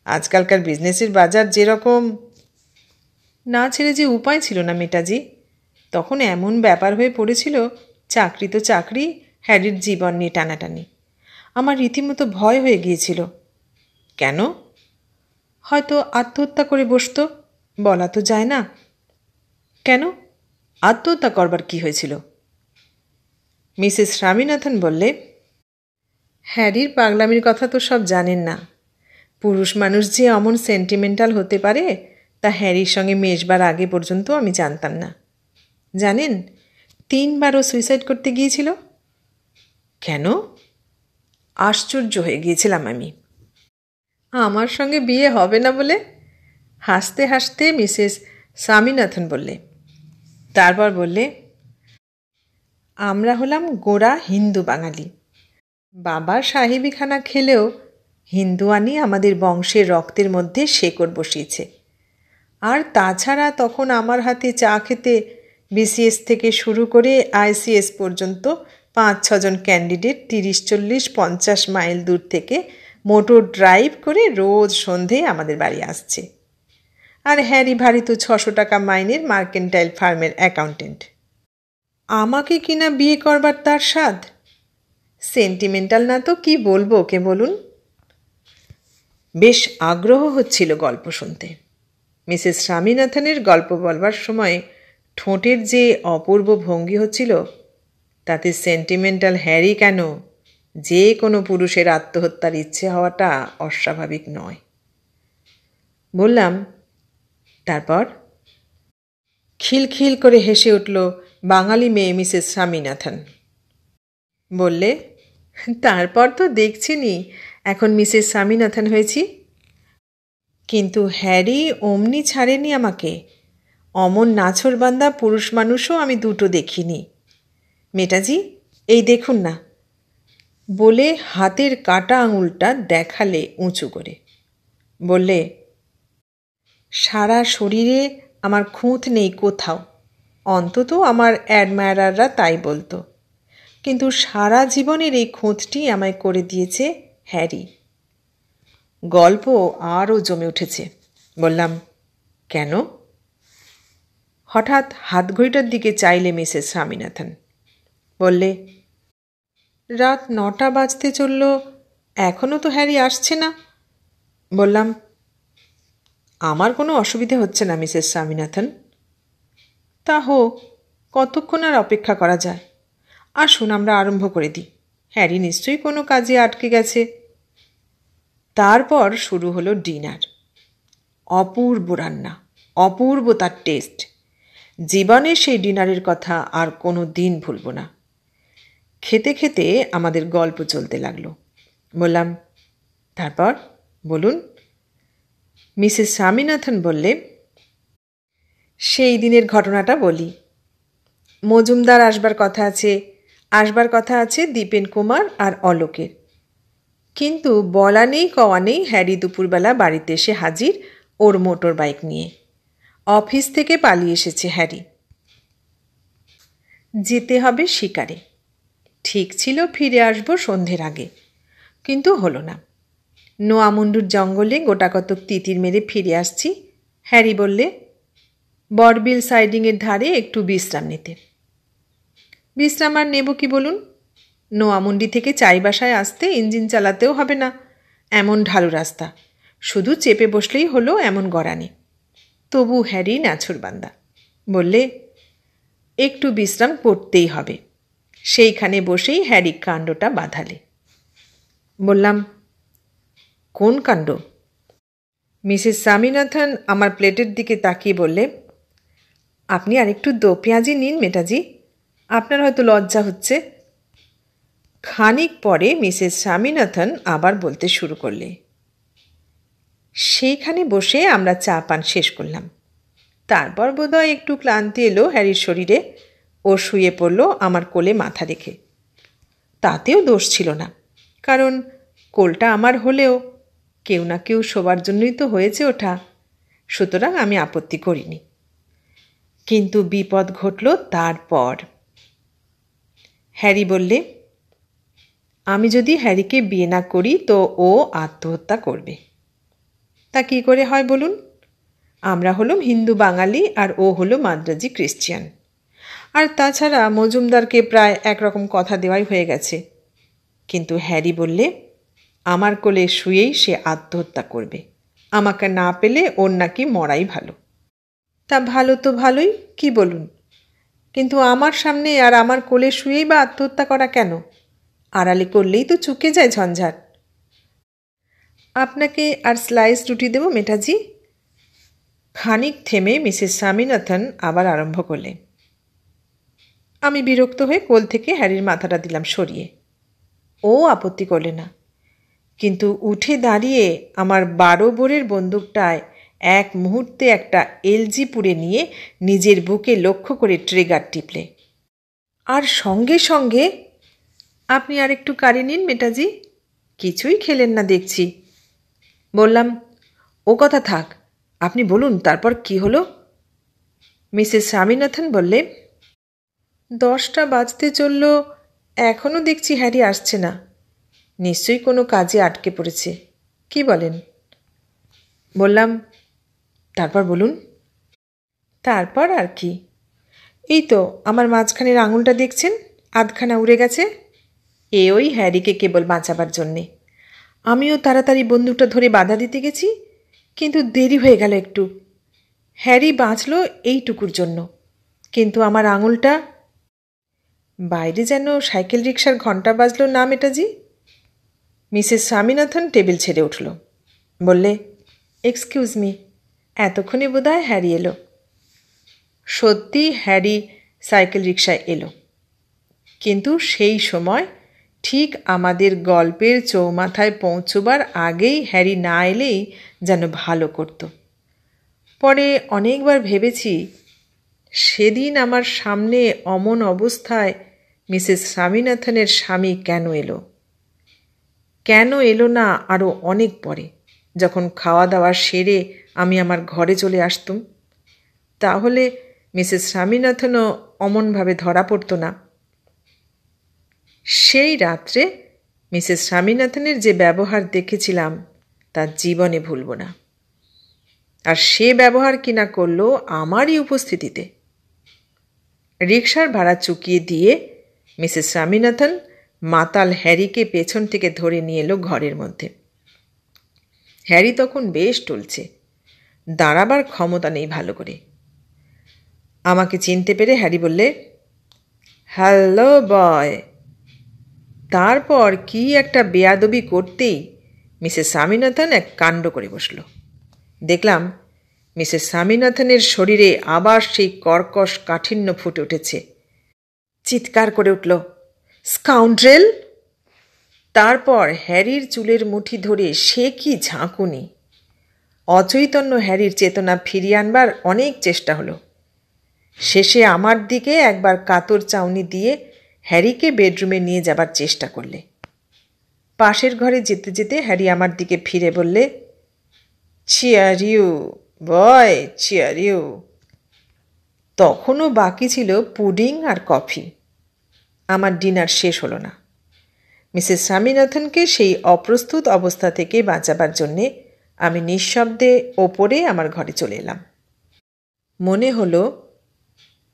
আজকালকার বিজনেসের বাজার যেরকম। না ছেড়ে যে উপায় ছিল না মেটাজি, তখন এমন ব্যাপার হয়ে পড়েছিল, চাকরি তো চাকরি, হ্যারির জীবন নিয়ে টানাটানি। আমার রীতিমতো ভয় হয়ে গিয়েছিল। কেন? হয়তো আত্মহত্যা করে বসত, বলা তো যায় না। কেন? আত্মহত্যা করবার কি হয়েছিল? মিসেস স্বামীনাথন বললে, হ্যারির পাগলামির কথা তো সব জানেন না। পুরুষ মানুষ যে অমন সেন্টিমেন্টাল হতে পারে তা হ্যারির সঙ্গে মেশবার আগে পর্যন্ত আমি জানতাম না। জানেন, 3বারও সুইসাইড করতে গিয়েছিল। কেন? আশ্চর্য হয়ে গিয়েছিলাম আমি। আমার সঙ্গে বিয়ে হবে না বলে? হাসতে হাসতে মিসেস স্বামীনাথন বললে। তারপর বললে, আমরা হলাম গোঁড়া হিন্দু বাঙালি। বাবা সাহেবিখানা খেলেও হিন্দুয়ানি আমাদের বংশের রক্তের মধ্যে শেকড় বসিয়েছে। আর তাছাড়া তখন আমার হাতে চা খেতে বিসিএস থেকে শুরু করে আইসিএস পর্যন্ত 5-6 জন ক্যান্ডিডেট 30-40-50 মাইল দূর থেকে মোটর ড্রাইভ করে রোজ সন্ধে আমাদের বাড়ি আসছে। আর হ্যারি ভারি তো 600 টাকা মাইনের মার্কেন্টাইল ফার্মের অ্যাকাউন্টেন্ট। আমাকে কিনা বিয়ে করবার তার স্বাদ। সেন্টিমেন্টাল না তো কি বলবো ওকে বলুন। বেশ আগ্রহ হচ্ছিল গল্প শুনতে। মিসেস স্বামীনাথনের গল্প বলবার সময় ঠোঁটের যে অপূর্ব ভঙ্গি হচ্ছিল, তাতে সেন্টিমেন্টাল হ্যারি কেন, যে কোনো পুরুষের আত্মহত্যার ইচ্ছে হওয়াটা অস্বাভাবিক নয়। বললাম, তারপর? খিলখিল করে হেসে উঠল বাঙালি মেয়ে মিসেস স্বামীনাথন। বললে, তারপর তো দেখছিনি এখন মিসেস স্বামীনাথন হয়েছি। কিন্তু হ্যারি অমনি ছাড়েনি আমাকে। অমন নাছোড়বান্দা পুরুষ মানুষও আমি দুটো দেখিনি। মেটাজি, এই দেখুন না, বলে হাতের কাটা আঙুলটা দেখালে উঁচু করে। বললে, সারা শরীরে আমার খুঁত নেই কোথাও, অন্তত আমার অ্যাডমায়ারাররা তাই বলতো, কিন্তু সারা জীবনের এই খুঁতটি আমায় করে দিয়েছে হ্যারি। গল্প আরও জমে উঠেছে। বললাম, কেন? হঠাৎ হাতঘড়িটার দিকে চাইলে মিসেস স্বামীনাথন। বললে, রাত 9টা বাজতে চলল, এখনও তো হ্যারি আসছে না। বললাম, আমার কোনো অসুবিধে হচ্ছে না মিসেস স্বামীনাথন। তা হোক, কতক্ষণ আর অপেক্ষা করা যায়? আসুন আমরা আরম্ভ করে দিই। হ্যারি নিশ্চয়ই কোনো কাজে আটকে গেছে। তারপর শুরু হলো ডিনার। অপূর্ব রান্না, অপূর্ব তার টেস্ট। জীবনে সেই ডিনারের কথা আর কোনো দিন ভুলব না। খেতে খেতে আমাদের গল্প চলতে লাগলো। বললাম, তারপর বলুন। মিসেস স্বামীনাথন বললে, সেই দিনের ঘটনাটা বলি। মজুমদার আসবার কথা আছে দীপেন কুমার আর অলোকের। কিন্তু বলা নেই কওয়া নেই, হ্যারি দুপুরবেলা বাড়িতে এসে হাজির ওর মোটর বাইক নিয়ে। অফিস থেকে পালিয়ে এসেছে হ্যারি। যেতে হবে শিকারে। ঠিক ছিল ফিরে আসবো সন্ধ্যের আগে, কিন্তু হলো না। নোয়ামুন্ডুর জঙ্গলে গোটাকতক তিতির মেরে ফিরে আসছি। হ্যারি বললে, বরবিল সাইডিংয়ের ধারে একটু বিশ্রাম নিতে। বিশ্রাম আর নেব কি বলুন? নোয়ামুন্ডি থেকে চাইবাসায় আসতে ইঞ্জিন চালাতেও হবে না, এমন ঢালু রাস্তা। শুধু চেপে বসলেই হলো, এমন গড়ানি। তবু হ্যারি নাছুরবান্দা। বললে, একটু বিশ্রাম করতেই হবে। সেইখানে বসেই হ্যারি কাণ্ডটা বাঁধালে। বললাম, কোন কাণ্ড? মিসেস স্বামীনাথন আমার প্লেটের দিকে তাকিয়ে বললে, আপনি আরেকটু দো পেঁয়াজি নিন মেটাজি, আপনার হয়তো লজ্জা হচ্ছে। খানিক পরে মিসেস স্বামীনাথন আবার বলতে শুরু করলে। সেইখানে বসে আমরা চা পান শেষ করলাম। তারপর বোধহয় একটু ক্লান্তি এলো হ্যারির শরীরে। ও শুয়ে পড়ল আমার কোলে মাথা রেখে। তাতেও দোষ ছিল না, কারণ কোলটা আমার হলেও কেউ না কেউ শোবার জন্যই তো হয়েছে ওঠা। সুতরাং আমি আপত্তি করিনি। কিন্তু বিপদ ঘটল তারপর। হ্যারি বললে, আমি যদি হ্যারিকে বিয়ে না করি তো ও আত্মহত্যা করবে। তা কী করে হয় বলুন? আমরা হলাম হিন্দু বাঙালি আর ও হলো মাদ্রাজি ক্রিশ্চিয়ান। আর তাছাড়া মজুমদারকে প্রায় একরকম কথা দেওয়াই হয়ে গেছে। কিন্তু হ্যারি বললে, আমার কোলে শুয়েই সে আত্মহত্যা করবে। আমাকে না পেলে ওর নাকি মরাই ভালো। তা ভালো তো ভালোই, কি বলুন? কিন্তু আমার সামনে আর আমার কোলে শুয়েই বা আত্মহত্যা করা কেন? আড়ালে করলেই তো চুকে যায় ঝঞ্ঝাট। আপনাকে আর স্লাইস রুটি দেবো মেটাজি? খানিক থেমে মিসেস স্বামীনাথন আবার আরম্ভ করলেন। আমি বিরক্ত হয়ে কোল থেকে হ্যারির মাথাটা দিলাম সরিয়ে। ও আপত্তি করলে না, কিন্তু উঠে দাঁড়িয়ে আমার 12 বোরের বন্দুকটায় এক মুহূর্তে একটা এলজি পুড়ে নিয়ে নিজের বুকে লক্ষ্য করে ট্রিগার টিপলে। আর সঙ্গে সঙ্গে, আপনি আর একটু কারি নিন মেটাজি, কিছুই খেলেন না দেখছি। বললাম, ও কথা থাক, আপনি বলুন তারপর কি হলো? মিসেস স্বামীনাথন বললে, 10টা বাজতে চলল, এখনও দেখছি হ্যারি আসছে না। নিশ্চয়ই কোনো কাজে আটকে পড়েছে। কি বলেন? বললাম, তারপর বলুন। তারপর আর কি, এই তো আমার মাঝখানের আঙুলটা দেখছেন, আধখানা উড়ে গেছে। ওই হ্যারিকে কেবল বাঁচাবার জন্যে। আমিও তাড়াতাড়ি বন্দুকটা ধরে বাধা দিতে গেছি, কিন্তু দেরি হয়ে গেল একটু। হ্যারি বাঁচল এইটুকুর জন্য, কিন্তু আমার আঙুলটা। বাইরে যেন সাইকেল রিক্সার ঘণ্টা বাজল না মেটাজি? মিসেস স্বামীনাথন টেবিল ছেড়ে উঠল। বললে, এক্সকিউজ মি, এতক্ষণে বোধহয় হ্যারি এলো। সত্যি হ্যারি সাইকেল রিক্সায় এলো, কিন্তু সেই সময় ঠিক আমাদের গল্পের চৌমাথায় পৌঁছবার আগেই হ্যারি না এলেই যেন ভালো করত। পরে অনেকবার ভেবেছি, সেদিন আমার সামনে অমন অবস্থায় মিসেস স্বামীনাথনের স্বামী কেন এলো না আরও অনেক পরে, যখন খাওয়া দাওয়া সেরে আমি আমার ঘরে চলে আসতুম? তাহলে মিসেস স্বামীনাথনও অমনভাবে ধরা পড়ত না। সেই রাত্রে মিসেস স্বামীনাথনের যে ব্যবহার দেখেছিলাম তা জীবনে ভুলব না। আর সে ব্যবহার কিনা করলো আমারই উপস্থিতিতে। রিকশার ভাড়া চুকিয়ে দিয়ে মিসেস স্বামীনাথন মাতাল হ্যারিকে পেছন থেকে ধরে নিয়ে এলো ঘরের মধ্যে। হ্যারি তখন বেশ টলছে, দাঁড়াবার ক্ষমতা নেই ভালো করে। আমাকে চিনতে পেরে হ্যারি বললে, হ্যালো বয়। তারপর কি একটা বেয়াদবি করতেই মিসেস স্বামীনাথন এক কাণ্ড করে বসল। দেখলাম মিসেস স্বামীনাথনের শরীরে আবার সেই কর্কশ কাঠিন্য ফুটে উঠেছে। চিৎকার করে উঠল, স্কাউন্ড্রেল! তারপর হ্যারির চুলের মুঠি ধরে সে কি ঝাঁকুনি! অচৈতন্য হ্যারির চেতনা ফিরিয়ে আনবার অনেক চেষ্টা হলো। শেষে আমার দিকে একবার কাতর চাউনি দিয়ে হ্যারিকে বেডরুমে নিয়ে যাবার চেষ্টা করলে। পাশের ঘরে যেতে যেতে হ্যারি আমার দিকে ফিরে বললে, cheer you boy, cheer you. তখনও বাকি ছিল পুডিং আর কফি। আমার ডিনার শেষ হলো না। মিসেস স্বামীনাথনকে সেই অপ্রস্তুত অবস্থা থেকে বাঁচাবার জন্যে আমি নিঃশব্দে ওপরে আমার ঘরে চলে এলাম। মনে হলো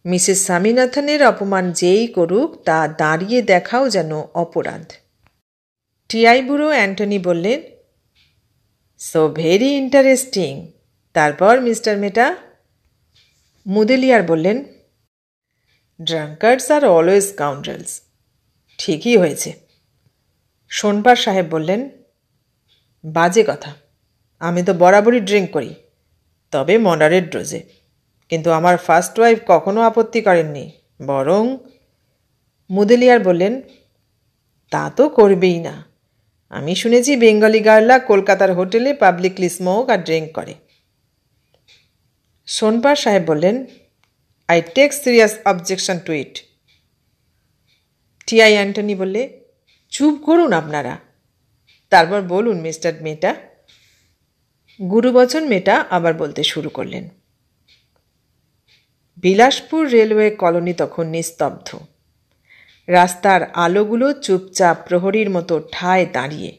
মিসেস স্বামীনাথনের অপমান যেই করুক তা দাঁড়িয়ে দেখাও যেন অপরাধ। টিআই বুড়ো অ্যান্টনি বললেন, সো ভেরি ইন্টারেস্টিং। তারপর মিস্টার মেটা? মুদেলিয়ার বললেন, ড্রাঙ্কার্ডস আর অলওয়েজ স্কাউন্ড্রেলস। ঠিকই হয়েছে। সোনপার সাহেব বললেন, বাজে কথা। আমি তো বরাবরই ড্রিঙ্ক করি, তবে মডারেট ডোজে। কিন্তু আমার ফার্স্ট ওয়াইফ কখনো আপত্তি করেননি, বরং। মুদেলিয়ার বললেন, তা তো করবেই না। আমি শুনেছি বেঙ্গলি গার্লরা কলকাতার হোটেলে পাবলিকলি স্মোক আর ড্রিঙ্ক করে। সোনপার সাহেব বললেন, I take serious objection to it. TI Antony বললে, চুপ করুন আপনারা। তারপর বলুন মিস্টার মেটা। গুরুবচন মেটা আবার বলতে শুরু করলেন। বিলাসপুর রেলওয়ে কলোনি তখন নিস্তব্ধ। রাস্তার আলোগুলো চুপচাপ প্রহরীর মতো ঠায় দাঁড়িয়ে।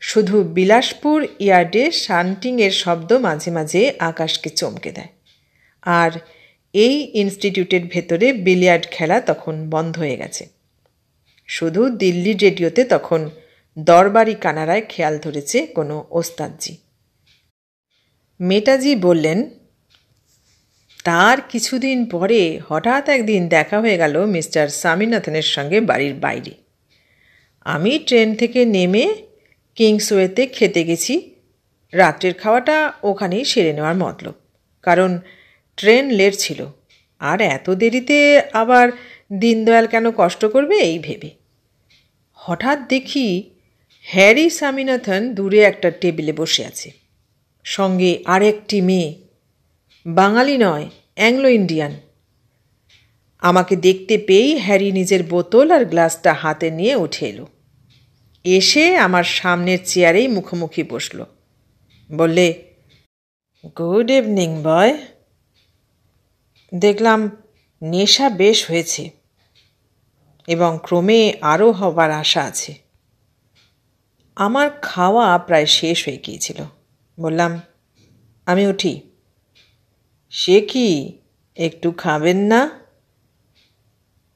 শুধু বিলাসপুর ইয়ার্ডে শান্টিংয়ের শব্দ মাঝে মাঝে আকাশকে চমকে দেয়। আর এই ইনস্টিটিউটের ভেতরে বিলিয়ার্ড খেলা তখন বন্ধ হয়ে গেছে। শুধু দিল্লি রেডিওতে তখন দরবারি কানারায় খেয়াল ধরেছে কোনো ওস্তাদজি। মেটাজি বললেন, তার কিছুদিন পরে হঠাৎ একদিন দেখা হয়ে গেল মিস্টার স্বামীনাথনের সঙ্গে বাড়ির বাইরে। আমি ট্রেন থেকে নেমে কিংসওয়েতে খেতে গেছি। রাত্রের খাওয়াটা ওখানেই সেরে নেওয়ার মতলব, কারণ ট্রেন লেট ছিল, আর এত দেরিতে আবার দীনদয়াল কেন কষ্ট করবে এই ভেবে। হঠাৎ দেখি হ্যারি স্বামীনাথন দূরে একটা টেবিলে বসে আছে, সঙ্গে আরেকটি মেয়ে, বাঙালি নয়, অ্যাংলো ইন্ডিয়ান। আমাকে দেখতে পেয়েই হ্যারি নিজের বোতল আর গ্লাসটা হাতে নিয়ে উঠে এলো। এসে আমার সামনের চেয়ারেই মুখোমুখি বসল। বললে, গুড ইভিনিং বয়। দেখলাম নেশা বেশ হয়েছে এবং ক্রমে আরও হবার আশা আছে। আমার খাওয়া প্রায় শেষ হয়ে গিয়েছিল। বললাম, আমি উঠি। সে কি, একটু খাবেন না?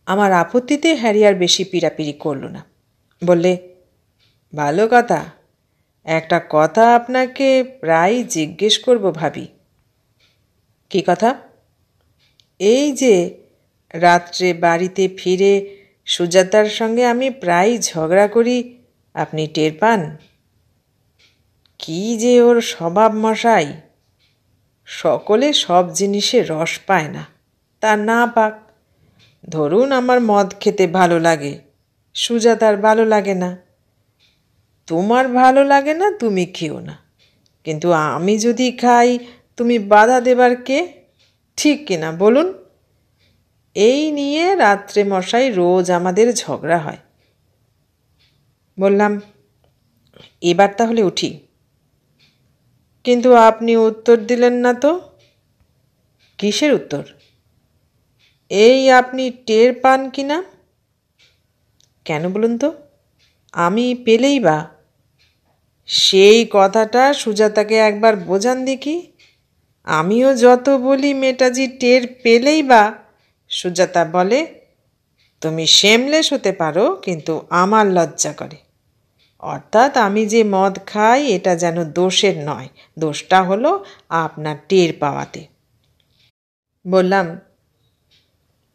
আমার আপত্তিতে হ্যারি আর বেশি পিড়াপিড়ি করল না। বললে, ভালো কথা, একটা কথা আপনাকে প্রায় জিজ্ঞেস করব ভাবি। কী কথা? এই যে রাত্রে বাড়িতে ফিরে সুজাতার সঙ্গে আমি প্রায় ঝগড়া করি, আপনি টের পান? কি যে ওর স্বভাব মশাই! সকলে সব জিনিসে রস পায় না, তা না পাক। ধরুন আমার মদ খেতে ভালো লাগে, সুজাতার ভালো লাগে না। তোমার ভালো লাগে না, তুমি খেও না, কিন্তু আমি যদি খাই তুমি বাধা দেবার কে? ঠিক কিনা বলুন? এই নিয়ে রাত্রে মশাই রোজ আমাদের ঝগড়া হয়। বললাম, এবার তাহলে উঠি। কিন্তু আপনি উত্তর দিলেন না তো। কিসের উত্তর? এই আপনি টের পান কি না? কেন বলুন তো? আমি পেলেই বা? সেই কথাটা সুজাতাকে একবার বোঝান দেখি। আমিও যত বলি মেটাজি টের পেলেই বা, সুজাতা বলে, তুমি শেমলেস হতে পারো, কিন্তু আমার লজ্জা করে। অর্থাৎ আমি যে মদ খাই এটা যেন দোষের নয়, দোষটা হলো আপনার টের পাওয়াতে। বললাম,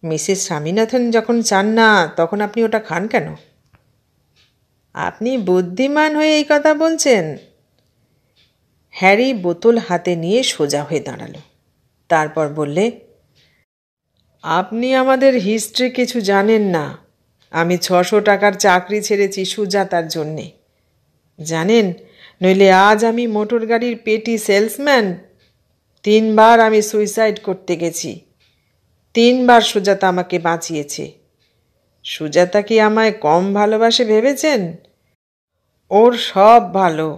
মিসেস স্বামীনাথন যখন চান না তখন আপনি ওটা খান কেন? আপনি বুদ্ধিমান হয়ে এই কথা বলছেন? হ্যারি বোতল হাতে নিয়ে সোজা হয়ে দাঁড়ালো। তারপর বললে, আপনি আমাদের হিস্ট্রি কিছু জানেন না। আমি 600 টাকার চাকরি ছেড়েছি সুজাতার জন্যে, জানেন? নইলে আজ আমি মোটর গাড়ির পেটি সেলসম্যান। 3 বার আমি সুইসাইড করতে গেছি, 3 বার সুজাতা আমাকে বাঁচিয়েছে। সুজাতা কি আমায় কম ভালোবাসে ভেবেছেন? ওর সব ভালো।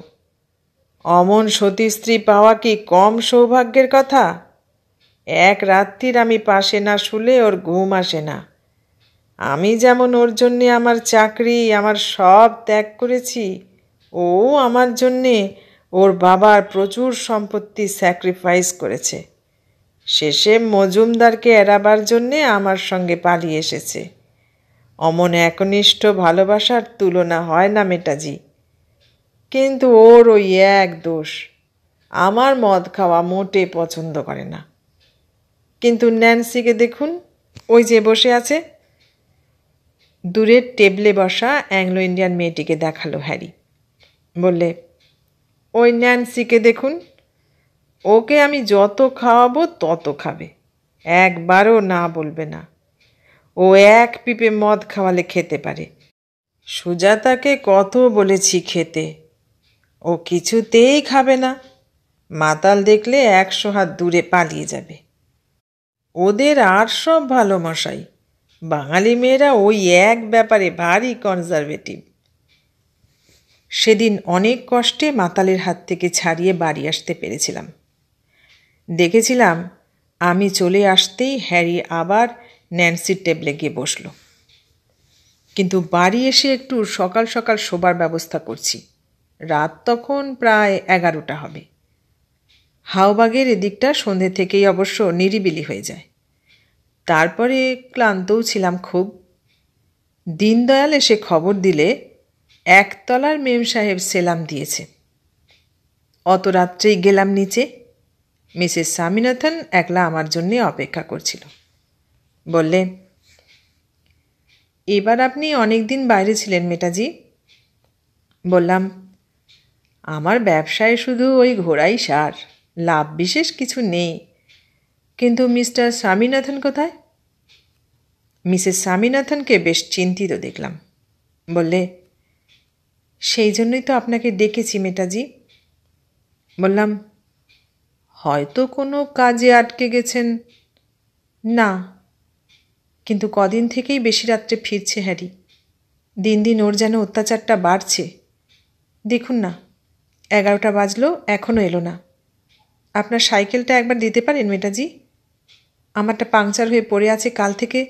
অমন সতী স্ত্রী পাওয়া কি কম সৌভাগ্যের কথা? এক রাত্রির আমি পাশে না শুলে ওর ঘুম আসে না। আমি যেমন ওর জন্যে আমার চাকরি, আমার সব ত্যাগ করেছি, ও আমার জন্যে ওর বাবার প্রচুর সম্পত্তি স্যাক্রিফাইস করেছে। শেষে মজুমদারকে এড়াবার জন্যে আমার সঙ্গে পালিয়ে এসেছে। অমন একনিষ্ঠ ভালোবাসার তুলনা হয় না মেটাজি। কিন্তু ওর ওই এক দোষ, আমার মদ খাওয়া মোটে পছন্দ করে না। কিন্তু ন্যান্সিকে দেখুন, ওই যে বসে আছে। দূরের টেবলে বসা অ্যাংলো ইন্ডিয়ান মেয়েটিকে দেখালো হ্যারি। বললে, ওই ন্যান্সিকে দেখুন, ওকে আমি যত খাওয়াবো তত খাবে, একবারও না বলবে না। ও এক পিপে মদ খাওয়ালে খেতে পারে। সুজাতাকে কত বলেছি খেতে, ও কিছুতেই খাবে না। মাতাল দেখলে 100 হাত দূরে পালিয়ে যাবে। ওদের আর সব ভালো মশাই, বাঙালি মেয়েরা ওই এক ব্যাপারে ভারী কনজারভেটিভ। সেদিন অনেক কষ্টে মাতালের হাত থেকে ছাড়িয়ে বাড়ি আসতে পেরেছিলাম। দেখেছিলাম আমি চলে আসতেই হ্যারি আবার ন্যান্সির টেবলে গিয়ে বসল। কিন্তু বাড়ি এসে একটু সকাল সকাল শোবার ব্যবস্থা করছি। রাত তখন প্রায় 11টা হবে। হাওবাগের এদিকটা সন্ধ্যে থেকেই অবশ্য নিরিবিলি হয়ে যায়। তারপরে ক্লান্তও ছিলাম খুব। দীনদয়াল এসে খবর দিলে 1তলার মেম সাহেব সেলাম দিয়েছে। অত রাত্রেই গেলাম নিচে। মিসেস স্বামীনাথন একলা আমার জন্যে অপেক্ষা করছিল। বললে, এবার আপনি অনেক দিন বাইরে ছিলেন মেটাজি। বললাম, আমার ব্যবসায় শুধু ওই ঘোড়াই সার, লাভ বিশেষ কিছু নেই। কিন্তু মিস্টার স্বামীনাথন কোথায়? মিসেস স্বামীনাথনকে বেশ চিন্তিত দেখলাম। বললে, সেই জন্যই তো আপনাকে ডেকেছি মেটাজি। বললাম, হয়তো কোনো কাজে আটকে গেছেন। না, কিন্তু কদিন থেকেই বেশি রাত্রে ফিরছে হ্যারি। দিন দিন ওর যেন অত্যাচারটা বাড়ছে। দেখুন না, 11টা বাজলো, এখনও এলো না। আপনার সাইকেলটা একবার দিতে পারেন মেটাজি? আমারটা পাংচার হয়ে পড়ে আছে কাল থেকে।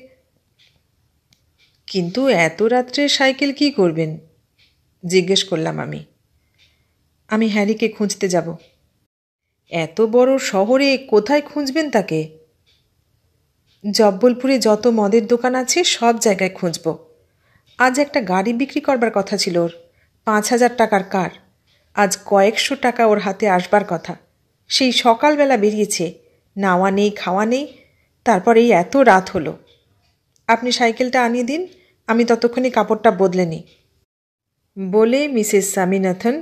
কিন্তু এত রাত্রে সাইকেল কি করবেন? জিজ্ঞেস করলাম আমি হ্যারিকে খুঁজতে যাব। এত বড় শহরে কোথায় খুঁজবেন তাকে? জব্বলপুরে যত মদের দোকান আছে সব জায়গায় খুঁজব। আজ একটা গাড়ি বিক্রি করবার কথা ছিল ওর, 5,000 টাকার কার। আজ কয়েকশো টাকা ওর হাতে আসবার কথা। সেই সকালবেলা বেরিয়েছে, নাওয়া নেই খাওয়া নেই, তারপর এই এত রাত হলো। আপনি সাইকেলটা আনিয়ে দিন, আমি ততক্ষণে কাপড়টা বদলে নিই। বলে মিসেস স্বামীনাথন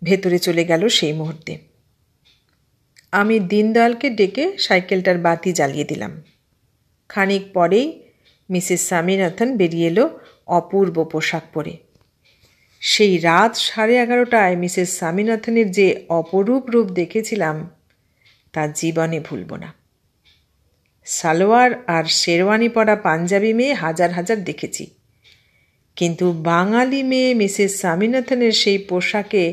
ভেতরে চলে গেল সেই মুহূর্তে। আমি দীনদয়ালকে ডেকে সাইকেলটার বাতি জ্বালিয়ে দিলাম। খানিক পরেই মিসেস স্বামীনাথন বেরিয়ে এলো অপূর্ব পোশাক পরে। সেই রাত 11:30টায় মিসেস স্বামীনাথনের যে অপরূপ রূপ দেখেছিলাম তা জীবনে ভুলব না। সালোয়ার আর শেরওয়ানি পরা পাঞ্জাবি মেয়ে হাজার হাজার দেখেছি, কিন্তু বাঙালি মেয়ে মিসেস স্বামীনাথনের সেই পোশাকে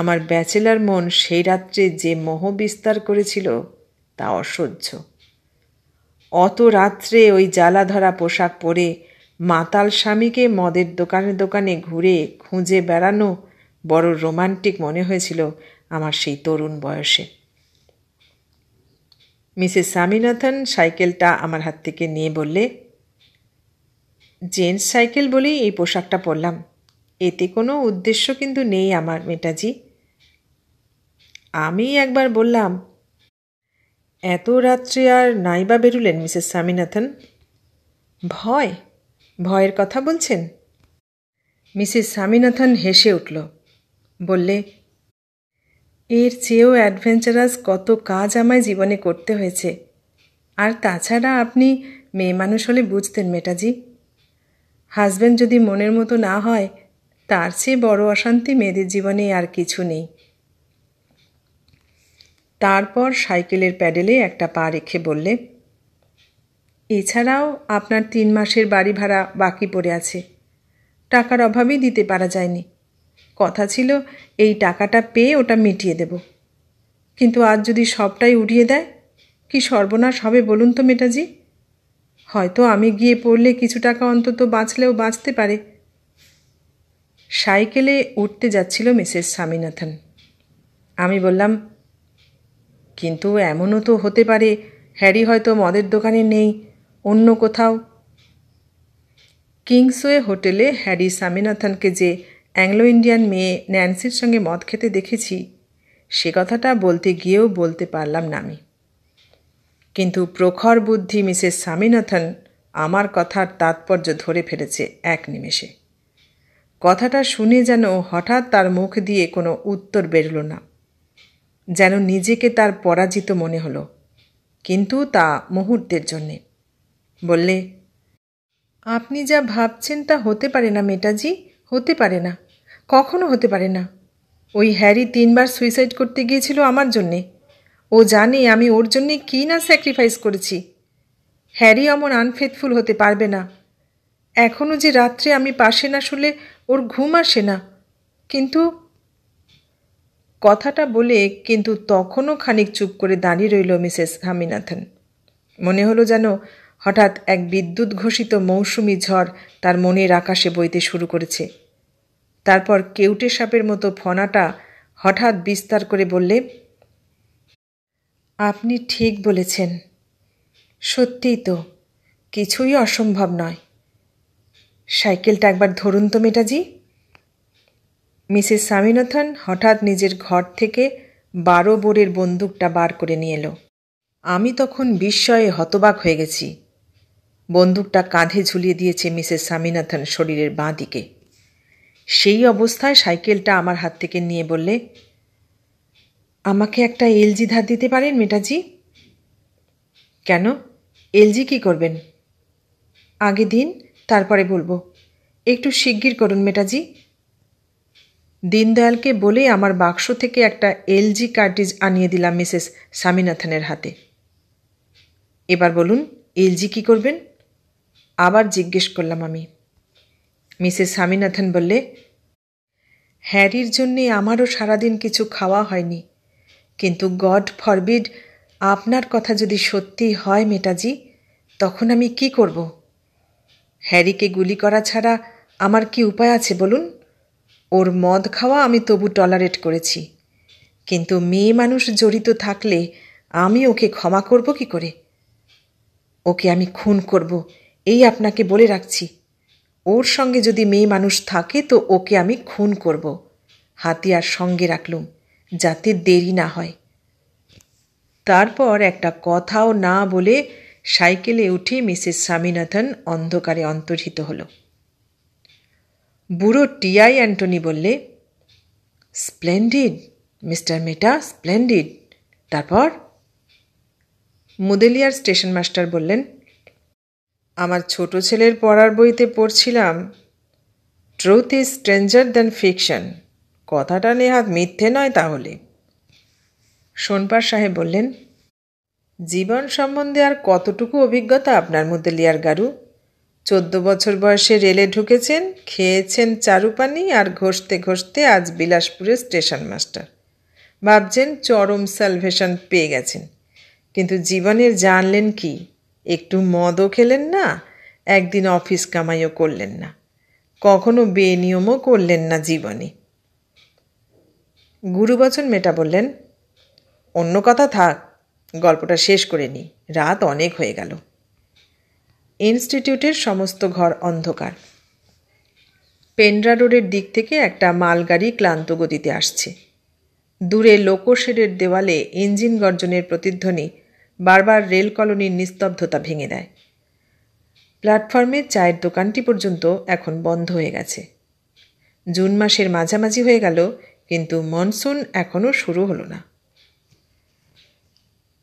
আমার ব্যাচেলার মন সেই রাত্রে যে মোহ বিস্তার করেছিল তা অসহ্য। অত রাত্রে ওই জ্বালাধরা পোশাক পরে মাতাল স্বামীকে মদের দোকানে দোকানে ঘুরে খুঁজে বেড়ানো বড় রোমান্টিক মনে হয়েছিল আমার সেই তরুণ বয়সে। মিসেস স্বামীনাথন সাইকেলটা আমার হাত থেকে নিয়ে বললে, জেন্টস সাইকেল বলেই এই পোশাকটা পরলাম, এতে কোনো উদ্দেশ্য কিন্তু নেই আমার মেটাজি। আমি একবার বললাম, এত রাত্রে আর নাইবা বেরুলেন মিসেস স্বামীনাথন? ভয়ের কথা বলছেন? মিসেস স্বামীনাথন হেসে উঠল, বললে, এর চেয়েও অ্যাডভেঞ্চারাস কত কাজ আমায় জীবনে করতে হয়েছে। আর তাছাড়া আপনি মেয়ে মানুষ হলে বুঝতেন মেটাজি। হাজব্যান্ড যদি মনের মতো না হয়, তার চেয়ে বড় অশান্তি মেয়েদের জীবনে আর কিছু নেই। তারপর সাইকেলের প্যাডেলে একটা পা রেখে বললে, এছাড়াও আপনার 3 মাসের বাড়ি ভাড়া বাকি পড়ে আছে, টাকার অভাবেই দিতে পারা যায়নি। কথা ছিল এই টাকাটা পেয়ে ওটা মিটিয়ে দেব, কিন্তু আজ যদি সবটাই উড়িয়ে দেয়, কি সর্বনাশ হবে বলুন তো মেটাজি। হয়তো আমি গিয়ে পড়লে কিছু টাকা অন্তত বাঁচলেও বাঁচতে পারে। সাইকেলে উঠতে যাচ্ছিল মিসেস স্বামীনাথন। আমি বললাম, কিন্তু এমনও তো হতে পারে হ্যারি হয়তো মদের দোকানে নেই, অন্য কোথাও। কিংসওয়ে হোটেলে হ্যারি স্বামীনাথনকে যে অ্যাংলো ইন্ডিয়ান মেয়ে ন্যান্সির সঙ্গে মদ খেতে দেখেছি, সে কথাটা বলতে গিয়েও বলতে পারলাম না আমি। কিন্তু প্রখর বুদ্ধি মিসেস স্বামীনাথন আমার কথার তাৎপর্য ধরে ফেলেছে এক নিমেষে। কথাটা শুনে যেন হঠাৎ তার মুখ দিয়ে কোনো উত্তর বেরোল না, যেন নিজেকে তার পরাজিত মনে হলো, কিন্তু তা মুহূর্তের জন্যে। বললে, আপনি যা ভাবছেন তা হতে পারে না মেটাজি, হতে পারে না, কখনো হতে পারে না। ওই হ্যারি 3 বার সুইসাইড করতে গিয়েছিল আমার জন্যে। ও জানে আমি ওর জন্যে কী না স্যাক্রিফাইস করেছি। হ্যারি অমন আনফেথফুল হতে পারবে না। এখনও যে রাত্রে আমি পাশে না শুলে ওর ঘুম আসে না। কিন্তু কথাটা বলে কিন্তু তখনও খানিক চুপ করে দাঁড়িয়ে রইল মিসেস স্বামীনাথন। মনে হলো যেন হঠাৎ এক বিদ্যুৎ ঘোষিত মৌসুমি ঝড় তার মনের আকাশে বইতে শুরু করেছে। তারপর কেউটে সাপের মতো ফণাটা হঠাৎ বিস্তার করে বললে, আপনি ঠিক বলেছেন, সত্যিই তো কিছুই অসম্ভব নয়। সাইকেলটা একবার ধরুন তো মেটাজি। মিসেস স্বামীনাথন হঠাৎ নিজের ঘর থেকে 12 বোরের বন্দুকটা বার করে নিয়ে এলো। আমি তখন বিস্ময়ে হতবাক হয়ে গেছি। বন্দুকটা কাঁধে ঝুলিয়ে দিয়েছে মিসেস স্বামীনাথন শরীরের বাঁ দিকে। সেই অবস্থায় সাইকেলটা আমার হাত থেকে নিয়ে বললে, আমাকে একটা এলজি ধার দিতে পারেন মেটাজি? কেন, এলজি কি করবেন? আগে দিন, তারপরে বলবো। একটু শিগগির করুন মেটাজি। দীনদয়ালকে বলে আমার বাক্স থেকে একটা এলজি কার্টিজ আনিয়ে দিলাম মিসেস স্বামীনাথনের হাতে। এবার বলুন, এলজি কি করবেন? আবার জিজ্ঞেস করলাম আমি। মিসেস স্বামীনাথন বললে, হ্যারির জন্যে আমারও সারাদিন কিছু খাওয়া হয়নি, কিন্তু গড ফরবিড আপনার কথা যদি সত্যি হয় মেটাজি, তখন আমি কি করব? হ্যারিকে গুলি করা ছাড়া আমার কি উপায় আছে বলুন? ওর মদ খাওয়া আমি তবু টলারেট করেছি, কিন্তু মেয়ে মানুষ জড়িত থাকলে আমি ওকে ক্ষমা করব কি করে? ওকে আমি খুন করব, এই আপনাকে বলে রাখছি। ওর সঙ্গে যদি মেয়ে মানুষ থাকে তো ওকে আমি খুন করব। হাতিয়ার সঙ্গে রাখলুম, যাতে দেরি না হয়। তারপর একটা কথাও না বলে সাইকেলে উঠে মিসেস স্বামীনাথন অন্ধকারে অন্তর্হিত হল। বুড়ো টিআই অ্যান্টনি বললে, স্প্লেন্ডিড মিস্টার মেটা, স্প্লেন্ডিড। তারপর? মুদেলিয়ার স্টেশন মাস্টার বললেন, আমার ছোট ছেলের পড়ার বইতে পড়ছিলাম, truth is stranger than fiction. কথাটা নেহাত মিথ্যে নয় তাহলে। সোনপার সাহেব বললেন, জীবন সম্বন্ধে আর কতটুকু অভিজ্ঞতা আপনার মুদেলিয়ার গারু? 14 বছর বয়সে রেলে ঢুকেছেন, খেয়েছেন চারুপানি, আর ঘষতে ঘষতে আজ বিলাসপুরের স্টেশন মাস্টার। ভাবছেন চরম স্যালভেশন পেয়ে গেছেন, কিন্তু জীবনের জানলেন কি? একটু মদও খেলেন না, একদিন অফিস কামাইও করলেন না, কখনো বেনিয়মও করলেন না জীবনে। গুরুবচন মেটা বললেন, অন্য কথা থাক, গল্পটা শেষ করে নিই, রাত অনেক হয়ে গেল। ইনস্টিটিউটের সমস্ত ঘর অন্ধকার। পেন্ড্রা রোডের দিক থেকে একটা মালগাড়ি ক্লান্ত গতিতে আসছে। দূরে লোকোশেডের দেওয়ালে ইঞ্জিন গর্জনের প্রতিধ্বনি বারবার রেল কলোনির নিস্তব্ধতা ভেঙে দেয়। প্ল্যাটফর্মে চায়ের দোকানটি পর্যন্ত এখন বন্ধ হয়ে গেছে। জুন মাসের মাঝামাঝি হয়ে গেল, কিন্তু মনসুন এখনও শুরু হলো না।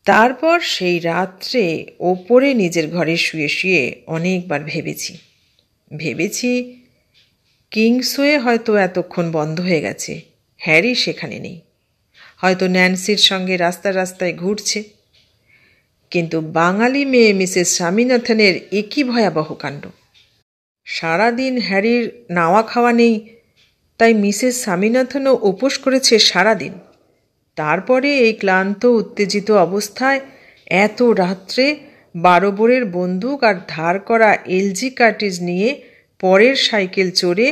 তারপর সেই রাত্রে ওপরে নিজের ঘরে শুয়ে শুয়ে অনেকবার ভেবেছি কিংসওয়ে হয়তো এতক্ষণ বন্ধ হয়ে গেছে, হ্যারি সেখানে নেই, হয়তো ন্যান্সির সঙ্গে রাস্তায় রাস্তায় ঘুরছে। কিন্তু বাঙালি মেয়ে মিসেস স্বামীনাথনের একই ভয়াবহ কাণ্ড। সারাদিন হ্যারির নাওয়া খাওয়া নেই, তাই মিসেস স্বামীনাথনও উপোস করেছে সারাদিন। তারপরে এই ক্লান্ত উত্তেজিত অবস্থায় এত রাত্রে 12 বোরের বন্দুক আর ধার করা এলজি কার্টিজ নিয়ে পরের সাইকেল চড়ে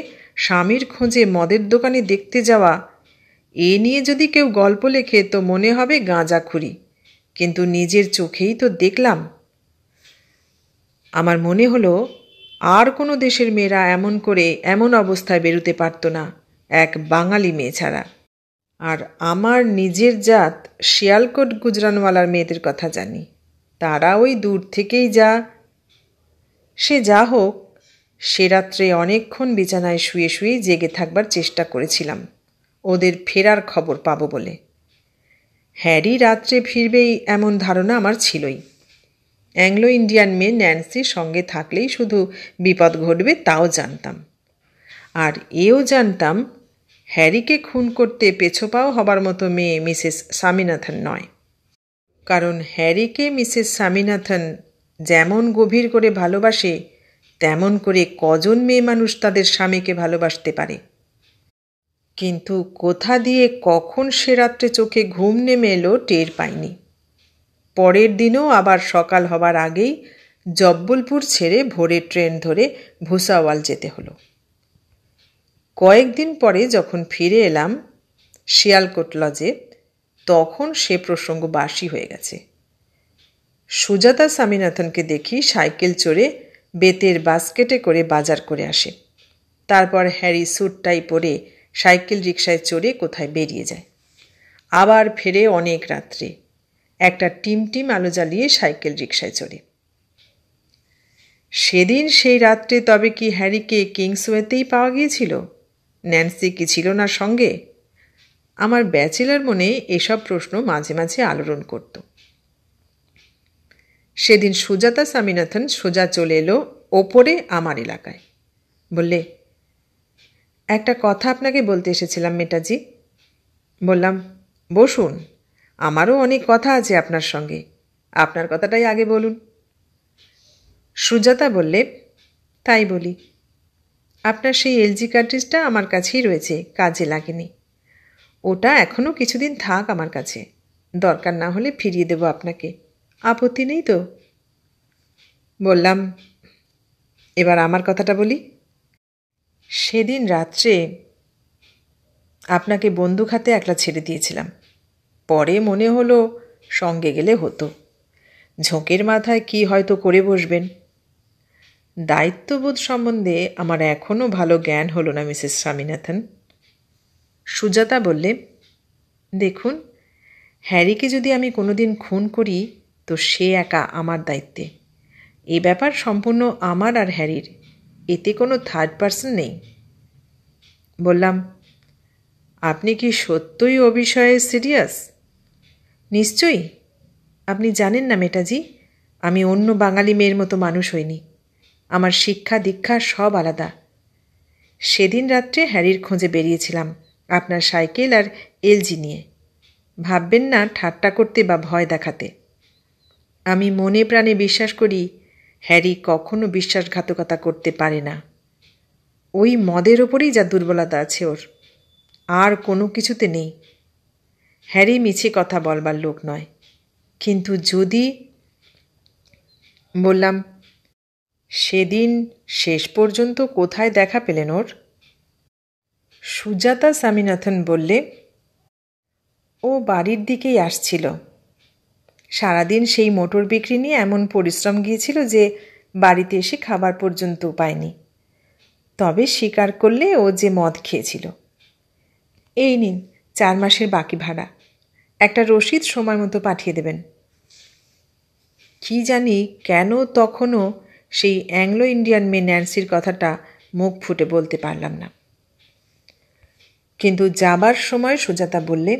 স্বামীর খোঁজে মদের দোকানে দেখতে যাওয়া, এ নিয়ে যদি কেউ গল্প লেখে তো মনে হবে গাঁজাখুরি, কিন্তু নিজের চোখেই তো দেখলাম। আমার মনে হলো আর কোনো দেশের মেয়েরা এমন করে এমন অবস্থায় বেরোতে পারত না, এক বাঙালি মেয়ে ছাড়া। আর আমার নিজের জাত শিয়ালকোট গুজরানওয়ালার মেয়েদের কথা জানি, তারা ওই দূর থেকেই সে যা হোক, সে রাত্রে অনেকক্ষণ বিছানায় শুয়ে শুয়ে জেগে থাকবার চেষ্টা করেছিলাম ওদের ফেরার খবর পাবো বলে। হ্যারি রাত্রে ফিরবেই এমন ধারণা আমার ছিলই। অ্যাংলো ইন্ডিয়ান মেয়ে ন্যান্সির সঙ্গে থাকলেই শুধু বিপদ ঘটবে তাও জানতাম। আর এও জানতাম হ্যারিকে খুন করতে পেছোপাও হবার মতো মেয়ে মিসেস স্বামীনাথন নয়। কারণ হ্যারিকে মিসেস স্বামীনাথন যেমন গভীর করে ভালোবাসে, তেমন করে কজন মেয়ে মানুষ তাদের স্বামীকে ভালোবাসতে পারে। কিন্তু কোথা দিয়ে কখন সে রাত্রে চোখে ঘুম নেমে এলো টের পাইনি। পরের দিনও আবার সকাল হবার আগেই জব্বলপুর ছেড়ে ভোরের ট্রেন ধরে ভুসাওয়াল যেতে হলো। কয়েকদিন পরে যখন ফিরে এলাম শিয়ালকোট লজে, তখন সে প্রসঙ্গ বাসি হয়ে গেছে। সুজাতা স্বামীনাথনকে দেখি সাইকেল চড়ে বেতের বাস্কেটে করে বাজার করে আসে। তারপর হ্যারি স্যুটটাই পরে সাইকেল রিকশায় চড়ে কোথায় বেরিয়ে যায়, আবার ফেরে অনেক রাত্রে একটা টিমটিম আলো জ্বালিয়ে সাইকেল রিকশায় চড়ে। সেদিন সেই রাত্রে তবে কি হ্যারিকে কিংসওয়েতেই পাওয়া গিয়েছিল? ন্যান্সি কি ছিল না সঙ্গে? আমার ব্যাচেলার মনে এসব প্রশ্ন মাঝে মাঝে আলোড়ন করত। সেদিন সুজাতা স্বামীনাথন সোজা চলে এলো ওপরে আমার এলাকায়। বললে, একটা কথা আপনাকে বলতে এসেছিলাম মেটাজি। বললাম, বসুন, আমারও অনেক কথা আছে আপনার সঙ্গে, আপনার কথাটাই আগে বলুন। সুজাতা বললে, তাই বলি, আপনার সেই এলজি কার্ট্রিজটা আমার কাছেই রয়েছে, কাজে লাগেনি। ওটা এখনও কিছুদিন থাক আমার কাছে, দরকার না হলে ফিরিয়ে দেব আপনাকে, আপত্তি নেই তো? বললাম, এবার আমার কথাটা বলি। সেদিন রাত্রে আপনাকে বন্দুক হাতে একলা ছেড়ে দিয়েছিলাম। পরে মনে হলো সঙ্গে গেলে হতো। ঝোঁকের মাথায় কি হয়তো করে বসবেন। দায়িত্ববোধ সম্বন্ধে আমার এখনও ভালো জ্ঞান হলো না মিসেস স্বামীনাথন। সুজাতা বললে, দেখুন, হ্যারিকে যদি আমি কোনোদিন খুন করি তো সে একা আমার দায়িত্বে। এ ব্যাপার সম্পূর্ণ আমার আর হ্যারির, এতে কোনো থার্ড পার্সন নেই। বললাম, আপনি কি সত্যই ও বিষয়ে সিরিয়াস? নিশ্চয়ই। আপনি জানেন না মেটাজি, আমি অন্য বাঙালি মেয়ের মতো মানুষ হইনি। আমার শিক্ষা দীক্ষা সব আলাদা। সেদিন রাত্রে হ্যারির খোঁজে বেরিয়েছিলাম আপনার সাইকেল আর এলজি নিয়ে। ভাববেন না ঠাট্টা করতে বা ভয় দেখাতে। আমি মনে প্রাণে বিশ্বাস করি হ্যারি কখনো বিশ্বাসঘাতকতা করতে পারে না। ওই মদের ওপরেই যা দুর্বলতা আছে ওর, আর কোনো কিছুতে নেই। হ্যারি মিছে কথা বলবার লোক নয়, কিন্তু যদি... বললাম, সেদিন শেষ পর্যন্ত কোথায় দেখা পেলেন ওর? সুজাতা স্বামীনাথন বললে, ও বাড়ির দিকেই আসছিল। সারাদিন সেই মোটর বিক্রি নিয়ে এমন পরিশ্রম গিয়েছিল যে বাড়িতে এসে খাবার পর্যন্ত পায়নি। তবে স্বীকার করলে ও যে মদ খেয়েছিল। এই নিন 4 মাসের বাকি ভাড়া, একটা রসিদ সময় মতো পাঠিয়ে দেবেন। কি জানি কেন তখনও সেই অ্যাংলো ইন্ডিয়ান মেয়ে ন্যান্সির কথাটা মুখ ফুটে বলতে পারলাম না। কিন্তু যাবার সময় সুজাতা বললে,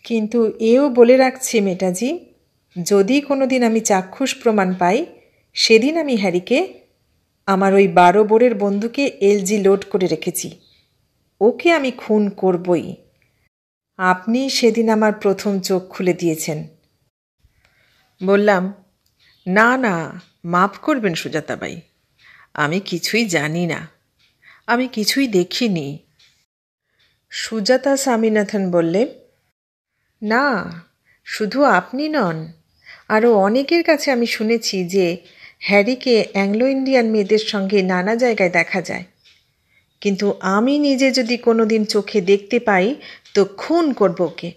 কিন্তু এও বলে রাখছি মেটাজি, যদি কোনো দিন আমি চাক্ষুষ প্রমাণ পাই, সেদিন আমি হ্যারিকে আমার ওই 12 বোরের বন্ধুকে এলজি লোড করে রেখেছি, ওকে আমি খুন করবই। আপনি সেদিন আমার প্রথম চোখ খুলে দিয়েছেন। বললাম, না না, মাফ করবেন সুজাতাবাই, আমি কিছুই জানি না, আমি কিছুই দেখিনি। সুজাতা স্বামীনাথন বললে, না, শুধু আপনি নন, আরও অনেকের কাছে আমি শুনেছি যে হ্যারিকে অ্যাংলো ইন্ডিয়ান মেয়েদের সঙ্গে নানা জায়গায় দেখা যায়, কিন্তু আমি নিজে যদি কোনো দিন চোখে দেখতে পাই তো খুন করব ওকে।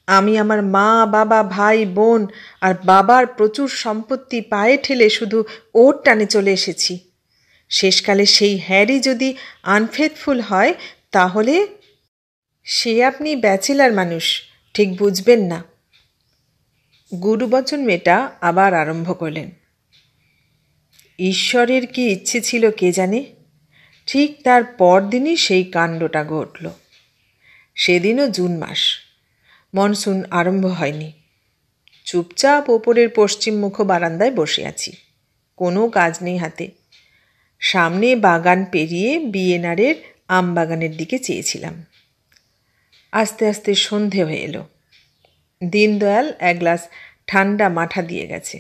আমি আমার মা, বাবা, ভাই, বোন আর বাবার প্রচুর সম্পত্তি পায়ে ঠেলে শুধু ওর টানে চলে এসেছি। শেষকালে সেই হ্যারি যদি আনফেথফুল হয় তাহলে? সে আপনি ব্যাচেলার মানুষ, ঠিক বুঝবেন না। গুরুবচন মেয়েটা আবার আরম্ভ করলেন, ঈশ্বরের কি ইচ্ছে ছিল কে জানে, ঠিক তার পরদিনই সেই কাণ্ডটা ঘটল। সেদিনও জুন মাস, মনসুন আরম্ভ হয়নি। চুপচাপ ওপরের পশ্চিমমুখ বারান্দায় বসে আছি, কোনো কাজ নেই হাতে। সামনে বাগান পেরিয়ে বিএনআরের আম বাগানের দিকে চেয়েছিলাম। আস্তে আস্তে সন্ধে হয়ে এলো। দীনদয়াল 1 গ্লাস ঠান্ডা মাঠা দিয়ে গেছে।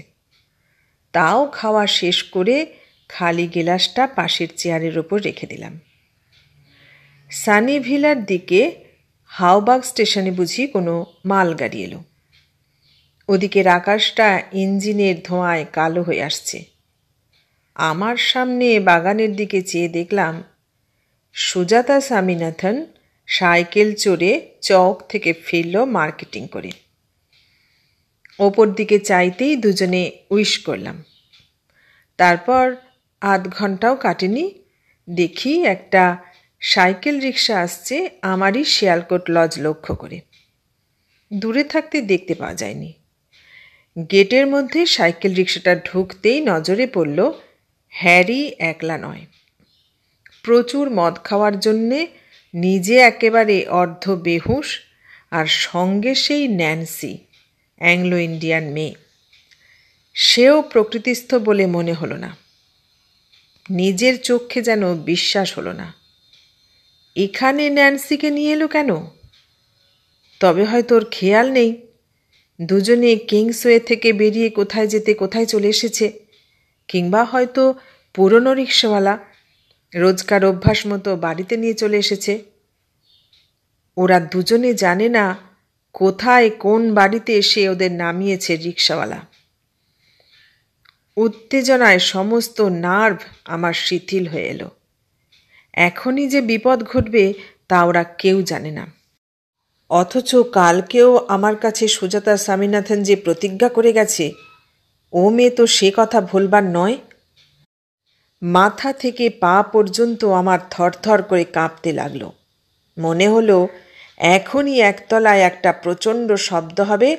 তাও খাওয়া শেষ করে খালি গেলাসটা পাশের চেয়ারের ওপর রেখে দিলাম। সানিভিলার দিকে হাওবাগ স্টেশনে বুঝি কোনো মালগাড়ি এলো। ওদিকের আকাশটা ইঞ্জিনের ধোঁয়ায় কালো হয়ে আসছে। আমার সামনে বাগানের দিকে চেয়ে দেখলাম সুজাতা স্বামীনাথন সাইকেল চড়ে চক থেকে ফিরল মার্কেটিং করে। ওপর দিকে চাইতেই দুজনে উইশ করলাম। তারপর আধ ঘন্টাও কাটেনি, দেখি একটা সাইকেল রিক্সা আসছে আমারই শিয়ালকোট লজ লক্ষ্য করে। দূরে থাকতে দেখতে পাওয়া যায়নি। গেটের মধ্যে সাইকেল রিক্সাটা ঢুকতেই নজরে পড়ল হ্যারি একলা নয়, প্রচুর মদ খাওয়ার জন্যে নিজে একেবারে অর্ধ বেহুশ, আর সঙ্গে সেই ন্যান্সি, অ্যাংলো ইন্ডিয়ান মেয়ে। সেও প্রকৃতিস্থ বলে মনে হলো না। নিজের চোখে যেন বিশ্বাস হলো না। এখানে ন্যান্সিকে নিয়ে এলো কেন? তবে হয়তো ওর খেয়াল নেই দুজনে কিংসওয়ে থেকে বেরিয়ে কোথায় যেতে কোথায় চলে এসেছে, কিংবা হয়তো পুরনো রিক্সাওয়ালা রোজকার অভ্যাস মতো বাড়িতে নিয়ে চলে এসেছে। ওরা দুজনে জানে না কোথায় কোন বাড়িতে এসে ওদের নামিয়েছে রিক্সাওয়ালা। উত্তেজনায় সমস্ত নার্ভ আমার শিথিল হয়ে এলো। এখনই যে বিপদ ঘটবে তা ওরা কেউ জানে না। অথচ কালকেও আমার কাছে সুজাতা স্বামীনাথন যে প্রতিজ্ঞা করে গেছে, ও মেয়ে তো সে কথা ভুলবার নয়। মাথা থেকে পা পর্যন্ত আমার থরথর করে কাঁপতে লাগলো। মনে হলো এখনই একতলায় একটা প্রচণ্ড শব্দ হবে,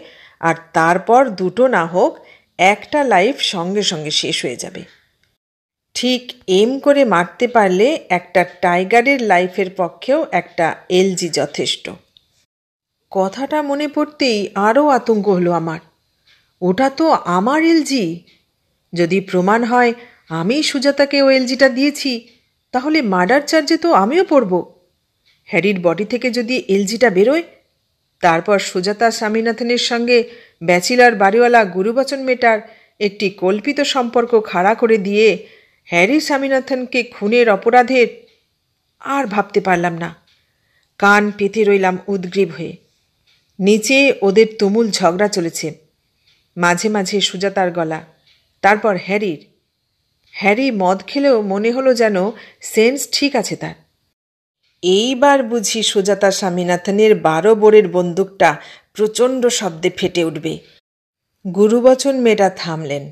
আর তারপর দুটো না হোক একটা লাইফ সঙ্গে সঙ্গে শেষ হয়ে যাবে। ঠিক এম করে মারতে পারলে একটা টাইগারের লাইফের পক্ষেও একটা এলজি যথেষ্ট। কথাটা মনে পড়তেই আরও আতঙ্ক হলো আমার। ওটা তো আমার এলজি। যদি প্রমাণ হয় আমি সুজাতাকে ও এলজিটা দিয়েছি, তাহলে মার্ডার চার্জে তো আমিও পড়ব। হ্যারির বডি থেকে যদি এলজিটা বেরোয়, তারপর সুজাতা স্বামীনাথনের সঙ্গে ব্যাচেলার বাড়িওয়ালা গুরুবচন মেটার একটি কল্পিত সম্পর্ক খাড়া করে দিয়ে হ্যারি স্বামীনাথনকে খুনের অপরাধের আর ভাবতে পারলাম না। কান পেতে রইলাম উদ্গ্রীব হয়ে। নিচে ওদের তুমুল ঝগড়া চলেছে, মাঝে মাঝে সুজাতার গলা, তারপর হ্যারির। হ্যারি মদ খেলেও মনে হলো যেন সেন্স ঠিক আছে তার। এইবার বুঝি সুজাতা স্বামীনাথনের 12 বোরের বন্দুকটা প্রচণ্ড শব্দে ফেটে উঠবে। গুরুবচন মেয়েটা থামলেন।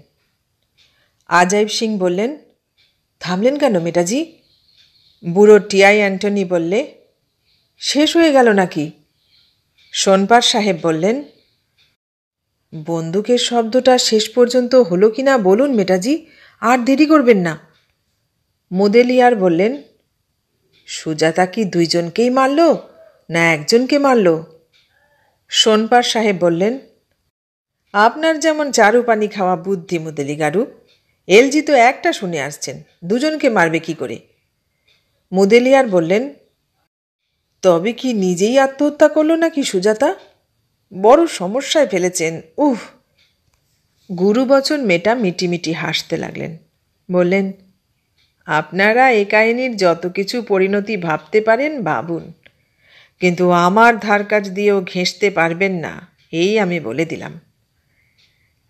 আজাইব সিং বললেন, থামলেন কেন মেটাজি? বুড়ো টিআই অ্যান্টনি বললে, শেষ হয়ে গেল নাকি? সোনপার সাহেব বললেন, বন্দুকের শব্দটা শেষ পর্যন্ত হলো কি না বলুন মেটাজি, আর দেরি করবেন না। মুদেলিয়ার বললেন, সুজাতা কি দুইজনকেই মারল না একজনকে মারল? সোনপার সাহেব বললেন, আপনার যেমন চারু পানি খাওয়া বুদ্ধি মুদেলি গারু, এলজি তো একটা শুনে আসছেন, দুজনকে মারবে কি করে? মুদেলিয়ার বললেন, তবে কি নিজেই আত্মহত্যা করলো নাকি সুজাতা? বড় সমস্যায় ফেলেছেন। গুরুবচন মেয়েটা মিটিমিটি হাসতে লাগলেন। বললেন, আপনারা এ কাহিনীর যত কিছু পরিণতি ভাবতে পারেন ভাবুন, কিন্তু আমার ধার কাছ দিয়েও ঘেঁষতে পারবেন না, এই আমি বলে দিলাম।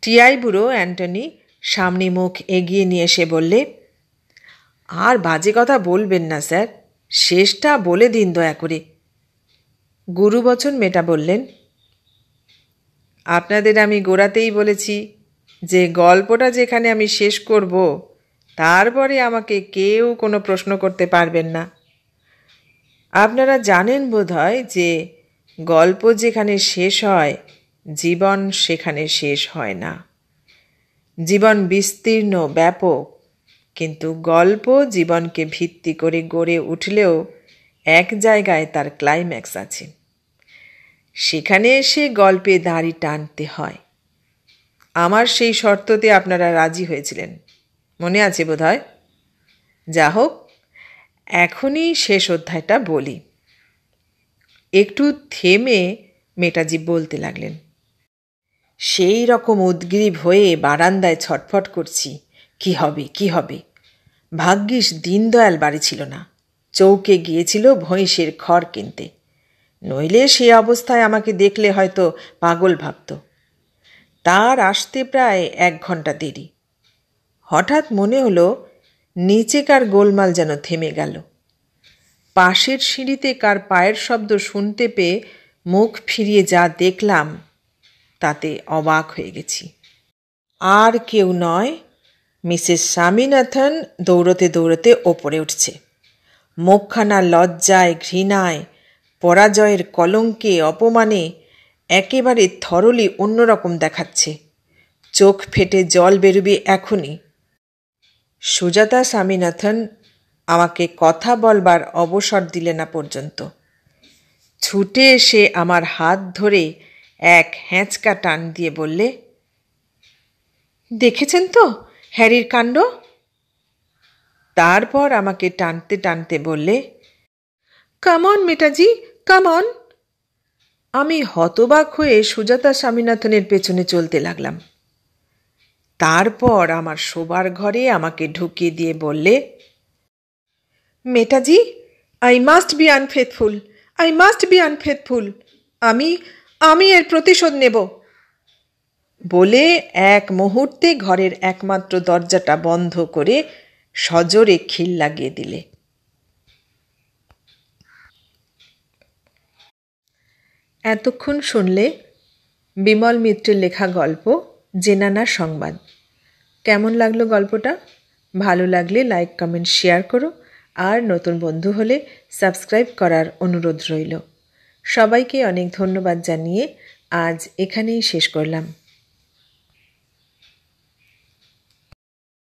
টিআই বুড়ো অ্যান্টনি সামনে মুখ এগিয়ে নিয়ে এসে বললে, আর বাজে কথা বলবেন না স্যার, শেষটা বলে দিন দয়া করে। গুরুবচন মেয়েটা বললেন, আপনাদের আমি গোড়াতেই বলেছি যে গল্পটা যেখানে আমি শেষ করব তারপরে আমাকে কেউ কোনো প্রশ্ন করতে পারবেন না। আপনারা জানেন বোধহয় যে গল্প যেখানে শেষ হয় জীবন সেখানে শেষ হয় না। জীবন বিস্তীর্ণ ব্যাপক, কিন্তু গল্প জীবনকে ভিত্তি করে গড়ে উঠলেও এক জায়গায় তার ক্লাইম্যাক্স আছে, সেখানে এসে গল্পে দাড়ি টানতে হয়। আমার সেই শর্ততে আপনারা রাজি হয়েছিলেন, মনে আছে বোধহয়? যা হোক, এখনই শেষ অধ্যায়টা বলি। একটু থেমে মেটাজি বলতে লাগলেন, সেই রকম উদ্গ্রীব হয়ে বারান্দায় ছটফট করছি, কি হবে কি হবে। ভাগ্যিস দীনদয়াল বাড়ি ছিল না, চৌকে গিয়েছিল ভৈঁসের খড় কিনতে, নইলে সে অবস্থায় আমাকে দেখলে হয়তো পাগল ভাবত। তার আসতে প্রায় 1 ঘন্টা দেরি। হঠাৎ মনে হলো নিচেকার গোলমাল যেন থেমে গেল। পাশের সিঁড়িতে কার পায়ের শব্দ শুনতে পেয়ে মুখ ফিরিয়ে যা দেখলাম তাতে অবাক হয়ে গেছি। আর কেউ নয়, মিসেস স্বামীনাথন দৌড়তে দৌড়তে ওপরে উঠছে। মুখখানা লজ্জায়, ঘৃণায়, পরাজয়ের কলঙ্কে, অপমানে একেবারে থরলি অন্যরকম দেখাচ্ছে। চোখ ফেটে জল বেরুবে এখনই। সুজাতা স্বামীনাথন আমাকে কথা বলবার অবসর দিলে না পর্যন্ত। ছুটে এসে আমার হাত ধরে এক হ্যাঁচকা টান দিয়ে বললে, দেখেছেন তো হ্যারির কাণ্ড? তারপর আমাকে টানতে টানতে বললে, কাম অন মেটাজি, কাম অন। আমি হতবাক হয়ে সুজাতা স্বামীনাথনের পেছনে চলতে লাগলাম। তারপর আমার শোবার ঘরে আমাকে ঢুকিয়ে দিয়ে বললে, মেটাজি, I must be unfaithful, I must be unfaithful, আমি এর প্রতিশোধ নেব। বলে এক মুহূর্তে ঘরের একমাত্র দরজাটা বন্ধ করে সজোরে খিল লাগিয়ে দিলে। এতক্ষণ শুনলে বিমল মিত্রের লেখা গল্প জেনানা সংবাদ। কেমন লাগলো গল্পটা? ভালো লাগলে লাইক, কমেন্ট, শেয়ার করো, আর নতুন বন্ধু হলে সাবস্ক্রাইব করার অনুরোধ রইল। সবাইকে অনেক ধন্যবাদ জানিয়ে আজ এখানেই শেষ করলাম।